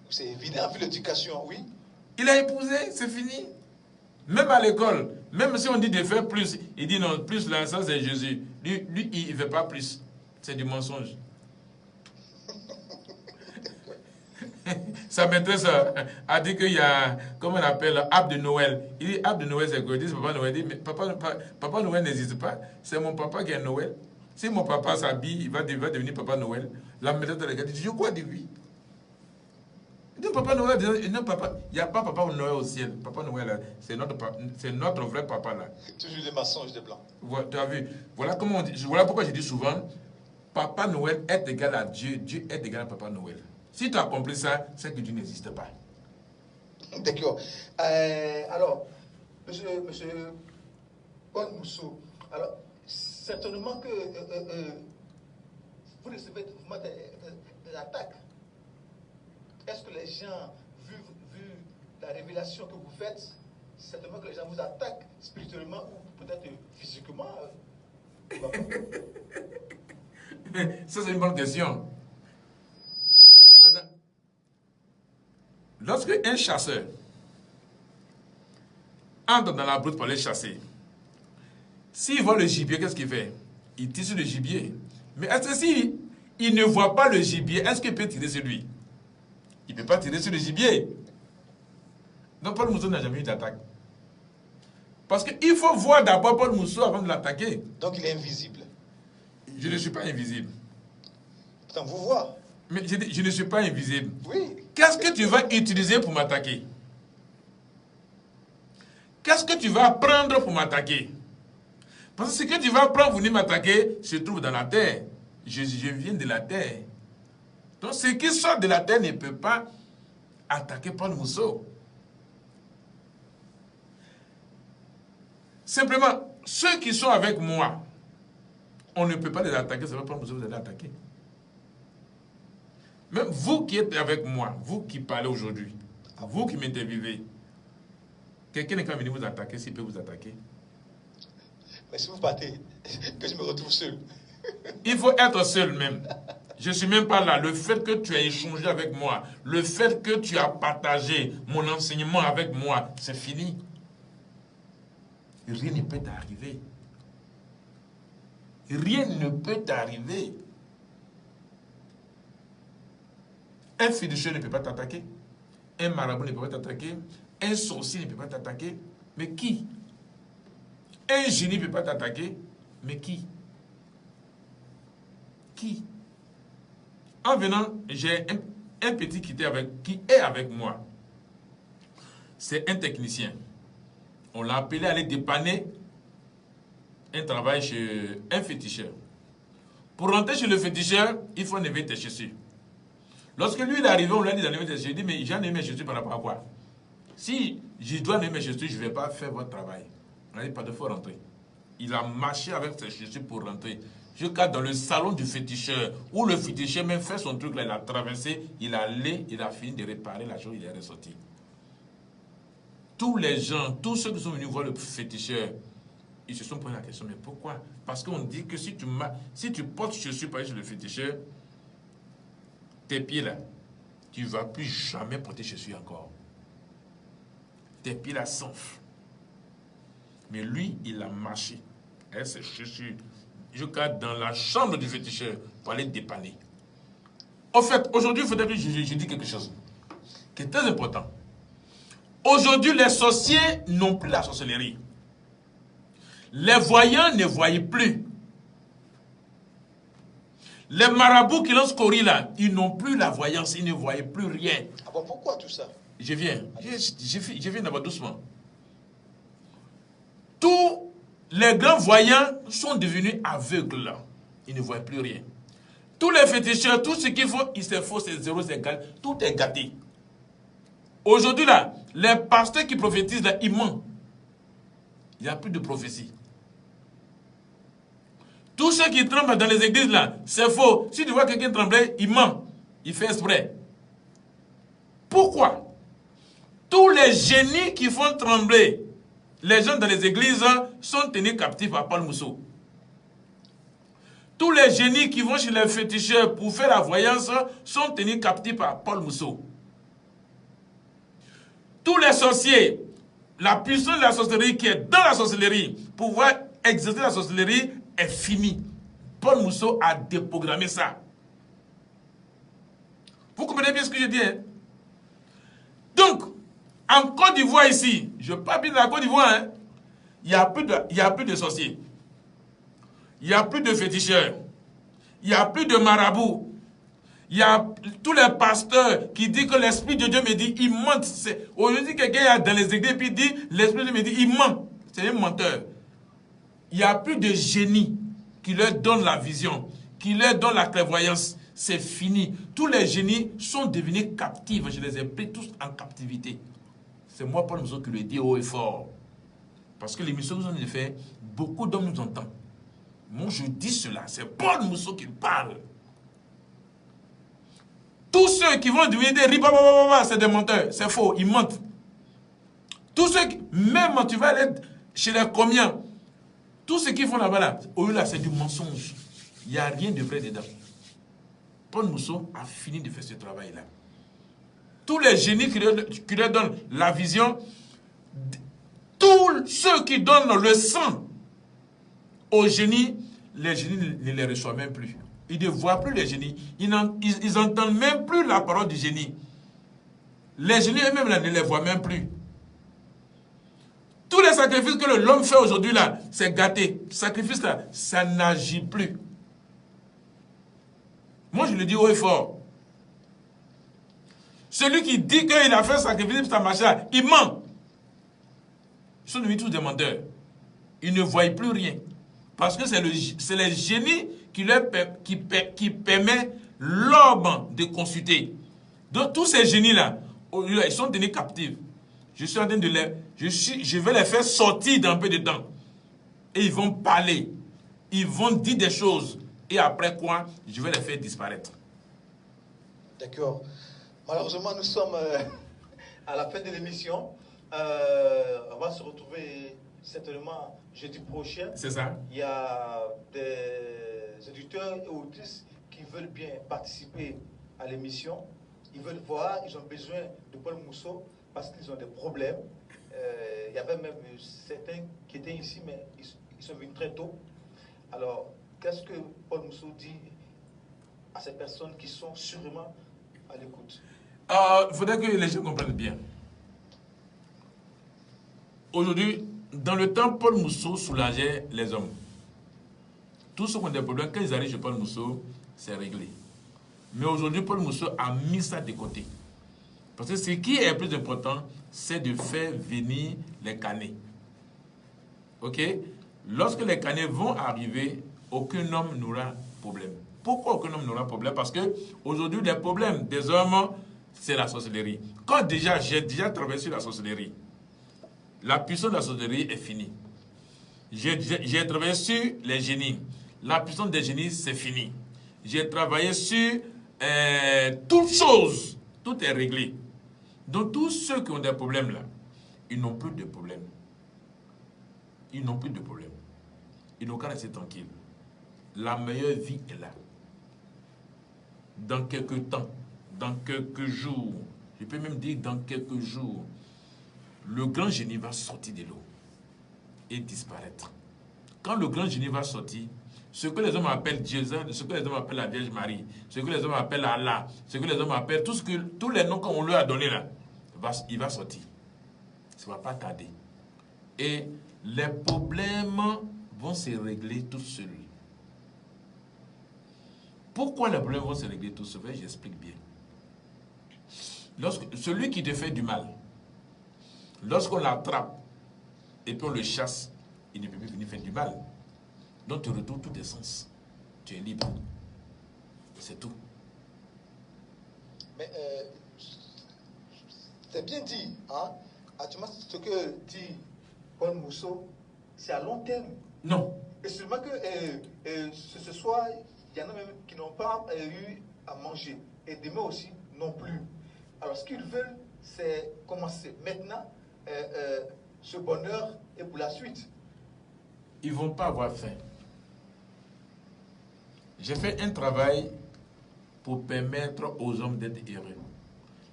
C'est évident, vu l'éducation, oui. Il a épousé, c'est fini. Même à l'école, même si on dit de faire plus, il dit non, plus là, ça c'est Jésus. Lui il ne veut pas plus. C'est du mensonge. Sa maîtresse a dit qu'il y a, comment on appelle, arbre de Noël. Il dit, arbre de Noël, c'est quoi? Il dit, Papa Noël. Il dit, mais Papa Noël n'existe pas. C'est mon papa qui est Noël. Si mon papa s'habille, il va devenir Papa Noël. La maîtresse de la gare dit, je crois de lui. Il dit, Papa Noël, non, papa, il n'y a pas Papa Noël au ciel. Papa Noël, c'est notre vrai papa là. Toujours des mensonges de blanc. Tu as vu? Voilà, comment on dit, voilà pourquoi je dis souvent, Papa Noël est égal à Dieu, Dieu est égal à Papa Noël. Si tu as compris ça, c'est que Dieu n'existe pas. D'accord. Alors, monsieur Paul Mousseau, alors, certainement que vous recevez des attaques. Est-ce que les gens, vu la révélation que vous faites, certainement que les gens vous attaquent spirituellement ou peut-être physiquement? Ça, c'est une bonne question. Lorsque un chasseur entre dans la brousse pour aller chasser, s'il voit le gibier, qu'est-ce qu'il fait? Il tire sur le gibier. Mais est-ce que s'il ne voit pas le gibier, est-ce qu'il peut tirer sur lui? Il ne peut pas tirer sur le gibier. Donc Paul Mousseau n'a jamais eu d'attaque. Parce qu'il faut voir d'abord Paul Mousseau avant de l'attaquer. Donc il est invisible. Je ne suis pas invisible. Pourtant, vous voit. Mais je ne suis pas invisible. Oui. Qu'est-ce que tu vas utiliser pour m'attaquer? Qu'est-ce que tu vas prendre pour m'attaquer? Parce que ce que tu vas prendre pour venir m'attaquer se trouve dans la terre. Je viens de la terre. Donc ce qui sort de la terre ne peut pas attaquer Paul Mousseau. Simplement, ceux qui sont avec moi, on ne peut pas les attaquer, c'est pas Paul Mousseau que vous allez attaquer. Même vous qui êtes avec moi, vous qui parlez aujourd'hui, vous qui m'interviewez, quelqu'un n'est pas venu vous attaquer s'il peut vous attaquer. Mais si vous partez, que je me retrouve seul. Il faut être seul même. Je ne suis même pas là. Le fait que tu as échangé avec moi, le fait que tu as partagé mon enseignement avec moi, c'est fini. Rien ne peut t'arriver. Rien ne peut t'arriver. Un fiduciaire ne peut pas t'attaquer. Un marabout ne peut pas t'attaquer. Un sorcier ne peut pas t'attaquer. Mais qui? Un génie ne peut pas t'attaquer. Mais qui? Qui? En venant, j'ai un petit qui est avec moi. C'est un technicien. On l'a appelé à aller dépanner un travail chez un féticheur. Pour rentrer chez le féticheur, il faut enlever tes chaussures. Lorsque lui il est arrivé, on lui a dit d'enlever tes chaussures. Il dit, mais j'ai enlevé mes chaussures par rapport à quoi? Si je dois enlever mes chaussures, je ne vais pas faire votre travail. On a dit, pas de faut rentrer. Il a marché avec ses chaussures pour rentrer. Jusqu'à dans le salon du féticheur, où le féticheur même fait son truc là, il a traversé, il a allé, il a fini de réparer la chose, il est ressorti. Tous les gens, tous ceux qui sont venus voir le féticheur, ils se sont posé la question, mais pourquoi? Parce qu'on dit que si tu portes chaussures par exemple sur le féticheur, tes pieds là, tu ne vas plus jamais porter chaussures encore. Tes pieds là s'enflent. Mais lui, il a marché avec ses chaussures jusqu'à dans la chambre du féticheur pour aller dépanner. En fait, aujourd'hui, il faudrait que je dise quelque chose qui est très important. Aujourd'hui, les sorciers n'ont plus la sorcellerie. Les voyants ne voient plus. Les marabouts qui lancent Cori là, ils n'ont plus la voyance, ils ne voient plus rien. Ah bon, pourquoi tout ça? Je viens d'abord doucement. Tous les grands voyants sont devenus aveugles. Ils ne voient plus rien. Tous les féticheurs, tout ce qu'ils font, c'est faux, c'est zéro, c'est égal. Tout est gâté. Aujourd'hui, là, les pasteurs qui prophétisent, là, ils mentent. Il n'y a plus de prophétie. Tous ceux qui tremblent dans les églises, là, c'est faux. Si tu vois quelqu'un trembler, il ment. Il fait exprès. Pourquoi? Tous les génies qui font trembler les gens dans les églises sont tenus captifs par Paul Mousseau. Tous les génies qui vont chez les féticheurs pour faire la voyance sont tenus captifs par Paul Mousseau. Tous les sorciers, la puissance de la sorcellerie qui est dans la sorcellerie, pouvoir exercer la sorcellerie est finie. Paul Mousseau a déprogrammé ça. Vous comprenez bien ce que je dis, hein? Donc, en Côte d'Ivoire ici, je ne veux pas bien de la Côte d'Ivoire, hein, il n'y a plus de sorciers. Il n'y a plus de féticheurs. Il n'y a plus de marabouts. Il y a tous les pasteurs qui disent que l'Esprit de Dieu me dit, il ment. Aujourd'hui, quelqu'un est dans les églises et dit, l'Esprit de Dieu me dit, il ment. C'est un menteur. Il n'y a plus de génie qui leur donne la vision, qui leur donne la clairvoyance. C'est fini. Tous les génies sont devenus captifs. Je les ai pris tous en captivité. C'est moi, Paul Mousseau, qui le dis haut et fort. Parce que l'émission que nous avons fait, beaucoup d'hommes nous entendent. Moi, je dis cela. C'est Paul Mousseau qui parle. Tous ceux qui vont devenir des ribabababa, c'est des menteurs. C'est faux. Ils mentent. Tous ceux qui... Même tu vas aller chez les comiens. Tous ceux qui font là-bas, là, là, c'est du mensonge. Il n'y a rien de vrai dedans. Paul Mousseau a fini de faire ce travail-là. Tous les génies qui leur donnent la vision, tous ceux qui donnent le sang aux génies, les génies ne les reçoivent même plus. Ils ne voient plus les génies. Ils n'entendent même plus la parole du génie. Les génies eux-mêmes ne les voient même plus. Tous les sacrifices que l'homme fait aujourd'hui, là, c'est gâté. Sacrifice, là, ça n'agit plus. Moi, je le dis haut et fort. Celui qui dit qu'il a fait un sacrifice, ça marche, il ment. Ils sont devenus tous des menteurs. Ils ne voient plus rien. Parce que c'est les génies qui permet l'homme de consulter. Donc, tous ces génies-là, ils sont tenus captifs. Je suis en train de je vais les faire sortir dans un peu de temps. Et ils vont parler. Ils vont dire des choses. Et après quoi, je vais les faire disparaître. D'accord. Malheureusement, nous sommes à la fin de l'émission. On va se retrouver certainement jeudi prochain. C'est ça. Il y a des éditeurs et autrices qui veulent bien participer à l'émission. Ils veulent voir, ils ont besoin de Paul Mousseau parce qu'ils ont des problèmes. Il y avait même certains qui étaient ici, mais ils sont venus très tôt. Alors, qu'est-ce que Paul Mousseau dit à ces personnes qui sont sûrement à l'écoute? Il faudrait que les gens comprennent bien. Aujourd'hui, dans le temps, Paul Mousseau soulageait les hommes. Tous ceux qui ont des problèmes, quand ils arrivent chez Paul Mousseau, c'est réglé. Mais aujourd'hui, Paul Mousseau a mis ça de côté. Parce que ce qui est plus important, c'est de faire venir les canets. Ok? Lorsque les canets vont arriver, aucun homme n'aura problème. Pourquoi aucun homme n'aura problème? Parce que aujourd'hui, les problèmes des hommes, c'est la sorcellerie. Quand j'ai déjà travaillé sur la sorcellerie, la puissance de la sorcellerie est finie. J'ai travaillé sur les génies. La puissance des génies, c'est fini. J'ai travaillé sur toutes choses. Tout est réglé. Donc tous ceux qui ont des problèmes là, ils n'ont plus de problème. Ils n'ont plus de problème. Ils n'ont qu'à rester tranquilles. La meilleure vie est là. Dans quelques temps, dans quelques jours, je peux même dire dans quelques jours, le grand génie va sortir de l'eau et disparaître. Quand le grand génie va sortir, ce que les hommes appellent Jésus, ce que les hommes appellent la Vierge Marie, ce que les hommes appellent Allah, ce que les hommes appellent, tous les noms qu'on lui a donnés là, il va sortir. Ça ne va pas tarder. Et les problèmes vont se régler tout seuls. Pourquoi les problèmes vont se régler tout seuls? J'explique bien. Celui qui te fait du mal, lorsqu'on l'attrape et puis on le chasse, il ne peut plus venir faire du mal. Donc tu retournes tous tes sens. Tu es libre. C'est tout. Mais c'est bien dit. Hein? Actuellement, ce que dit Paul Mousseau, c'est à long terme. Non. Et seulement que ce soir, il y en a même qui n'ont pas eu à manger. Et demain aussi, non plus. Alors, ce qu'ils veulent, c'est commencer maintenant ce bonheur et pour la suite. Ils ne vont pas avoir faim. J'ai fait un travail pour permettre aux hommes d'être heureux.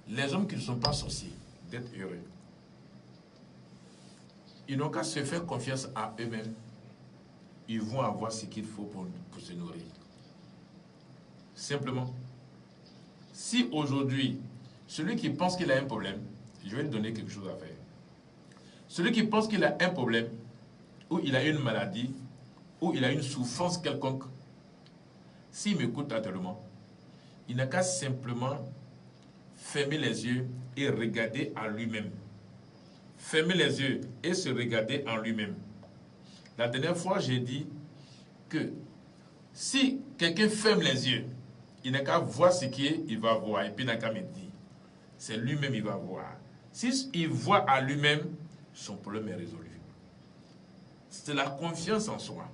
Les hommes qui ne sont pas sorciers, d'être heureux. Ils n'ont qu'à se faire confiance à eux-mêmes. Ils vont avoir ce qu'il faut pour se nourrir. Simplement. Si aujourd'hui, celui qui pense qu'il a un problème, je vais lui donner quelque chose à faire. Celui qui pense qu'il a un problème, ou il a une maladie, ou il a une souffrance quelconque, s'il m'écoute attentivement, il n'a qu'à simplement fermer les yeux et regarder en lui-même. Fermer les yeux et se regarder en lui-même. La dernière fois, j'ai dit que si quelqu'un ferme les yeux, il n'a qu'à voir ce qu'il va voir et puis il n'a qu'à me dire. C'est lui-même qu'il va voir. S'il voit à lui-même, son problème est résolu. C'est la confiance en soi.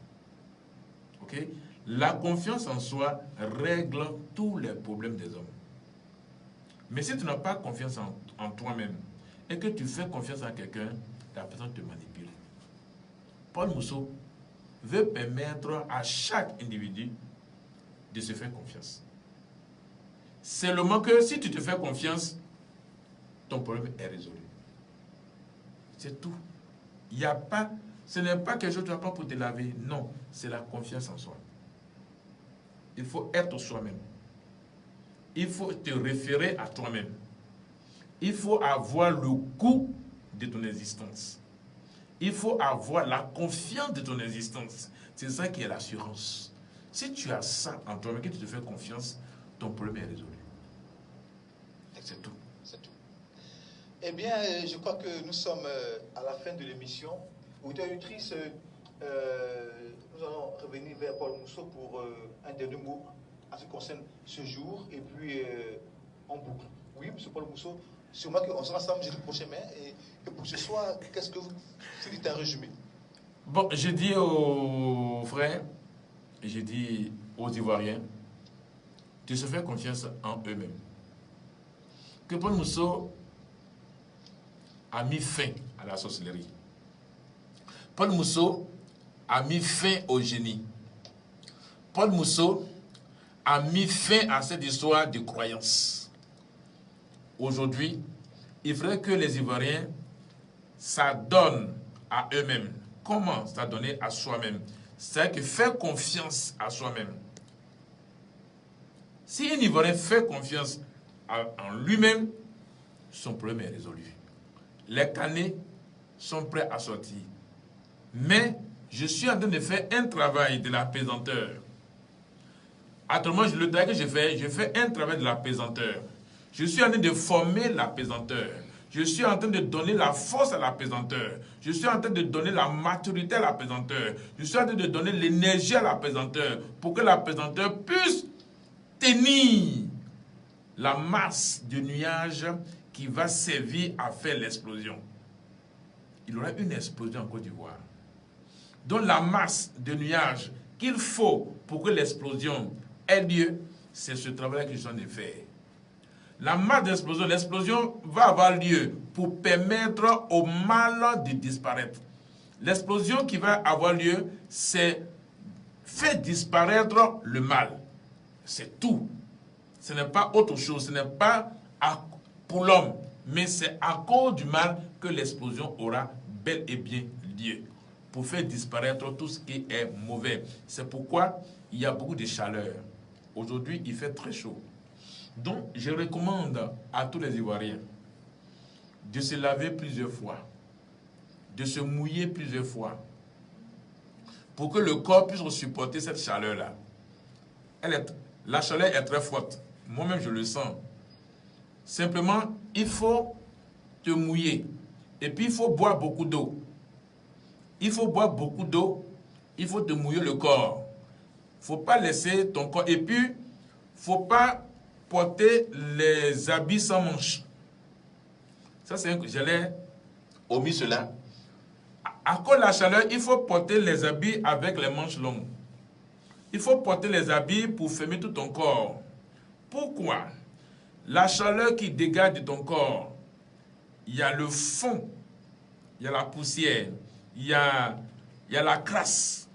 Ok? La confiance en soi règle tous les problèmes des hommes. Mais si tu n'as pas confiance en toi-même et que tu fais confiance à quelqu'un, la personne te manipule. Paul Mousseau veut permettre à chaque individu de se faire confiance. Seulement que si tu te fais confiance, ton problème est résolu. C'est tout. Il n'y a pas, ce n'est pas quelque chose que tu vas pas pour te laver. Non, c'est la confiance en soi. Il faut être soi-même. Il faut te référer à toi-même. Il faut avoir le goût de ton existence. Il faut avoir la confiance de ton existence. C'est ça qui est l'assurance. Si tu as ça en toi-même, que tu te fais confiance, ton problème est résolu. C'est tout. C'est tout. Eh bien, je crois que nous sommes à la fin de l'émission. Auditeurs et auditrices, nous allons revenir vers Paul Mousseau pour un dernier mot en ce qui concerne ce jour. Et puis, on boucle. Oui, M. Paul Mousseau, sûrement qu'on sera ensemble jeudi prochain. Et pour ce soir, qu'est-ce que vous dites en résumé? Bon, je dis aux frères, je dis aux Ivoiriens, de se faire confiance en eux-mêmes. Que Paul Mousseau a mis fin à la sorcellerie. Paul Mousseau a mis fin au génie. Paul Mousseau a mis fin à cette histoire de croyance. Aujourd'hui, il faudrait que les Ivoiriens s'adonnent à eux-mêmes. Comment s'adonner à soi-même? C'est-à-dire que faire confiance à soi-même. Si un Ivoirien fait confiance en lui-même, son problème est résolu. Les canets sont prêts à sortir. Mais je suis en train de faire un travail de l'apaisanteur. Actuellement, le travail que je fais un travail de l'apaisanteur. Je suis en train de former l'apaisanteur. Je suis en train de donner la force à l'apaisanteur. Je suis en train de donner la maturité à l'apaisanteur. Je suis en train de donner l'énergie à l'apaisanteur pour que l'apaisanteur puisse tenir la masse de nuages qui va servir à faire l'explosion. Il y aura une explosion en Côte d'Ivoire. Donc la masse de nuages qu'il faut pour que l'explosion ait lieu, c'est ce travail que je suis en train de faire. La masse d'explosion, l'explosion va avoir lieu pour permettre au mal de disparaître. L'explosion qui va avoir lieu, c'est faire disparaître le mal. C'est tout. Ce n'est pas autre chose, ce n'est pas pour l'homme, mais c'est à cause du mal que l'explosion aura bel et bien lieu. Pour faire disparaître tout ce qui est mauvais. C'est pourquoi il y a beaucoup de chaleur. Aujourd'hui, il fait très chaud. Donc, je recommande à tous les Ivoiriens de se laver plusieurs fois, de se mouiller plusieurs fois, pour que le corps puisse supporter cette chaleur-là. La chaleur est très forte. Moi-même, je le sens. Simplement, il faut te mouiller. Et puis, il faut boire beaucoup d'eau. Il faut boire beaucoup d'eau. Il faut te mouiller le corps. Il ne faut pas laisser ton corps. Et puis, il faut pas porter les habits sans manches. Ça, c'est j'allais omis cela. À cause de la chaleur, il faut porter les habits avec les manches longues. Il faut porter les habits pour fermer tout ton corps. Pourquoi? La chaleur qui dégage de ton corps, il y a le fond, il y a la poussière, il y a la crasse,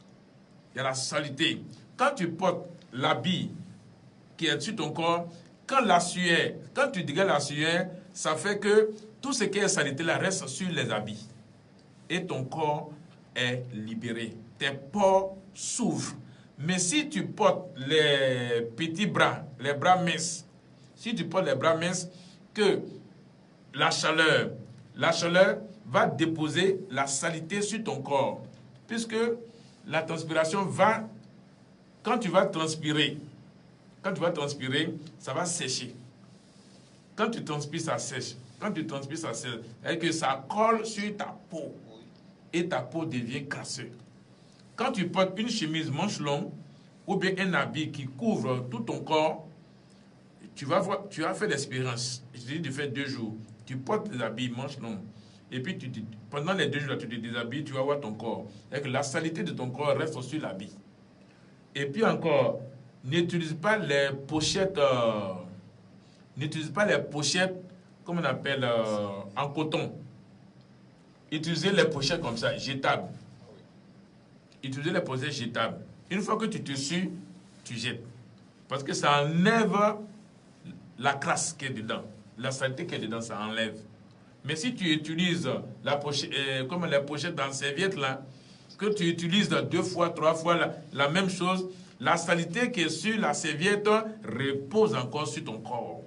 il y a la saleté. Quand tu portes l'habit qui est sur ton corps, quand tu dégages la sueur, ça fait que tout ce qui est saleté là reste sur les habits. Et ton corps est libéré. Tes pores s'ouvrent. Mais si tu portes les petits bras, les bras minces, si tu portes les bras minces, que la chaleur va déposer la saleté sur ton corps. Puisque la transpiration va, quand tu vas transpirer, ça va sécher. Quand tu transpires, ça sèche. Quand tu transpires, ça sèche. Et que ça colle sur ta peau. Et ta peau devient crasseuse. Quand tu portes une chemise manche longue ou bien un habit qui couvre tout ton corps, tu vas faire l'expérience. Je te dis de faire 2 jours. Tu portes des habits manches longues. Et puis, pendant les 2 jours, tu te déshabilles, tu vas voir ton corps. Et que la saleté de ton corps reste sur l'habit. Et puis encore, n'utilise pas les pochettes, comme on appelle, en coton. Utilisez les pochettes comme ça, jetables. Utilisez les pochettes jetables. Une fois que tu te sues, tu jettes. Parce que ça enlève la crasse qui est dedans. La saleté qui est dedans, ça enlève. Mais si tu utilises comme les pochettes dans serviette là, que tu utilises 2 fois, 3 fois la même chose, la saleté qui est sur la serviette repose encore sur ton corps.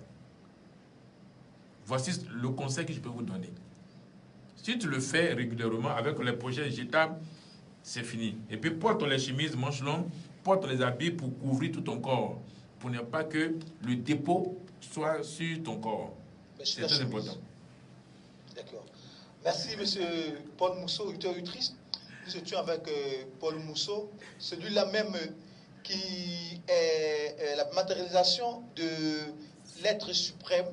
Voici le conseil que je peux vous donner. Si tu le fais régulièrement avec les pochettes jetables, c'est fini. Et puis porte les chemises manches longues, porte les habits pour couvrir tout ton corps, pour ne pas que le dépôt soit sur ton corps. C'est très important. D'accord. Merci, M. Paul Mousseau, auditeur autrice. Nous étions avec Paul Mousseau, celui-là même qui est la matérialisation de l'être suprême,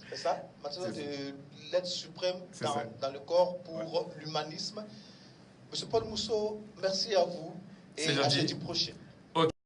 c'est ça? Matérialisation de l'être suprême dans le corps pour l'humanisme. M. Paul Mousseau, merci à vous et à jeudi prochain.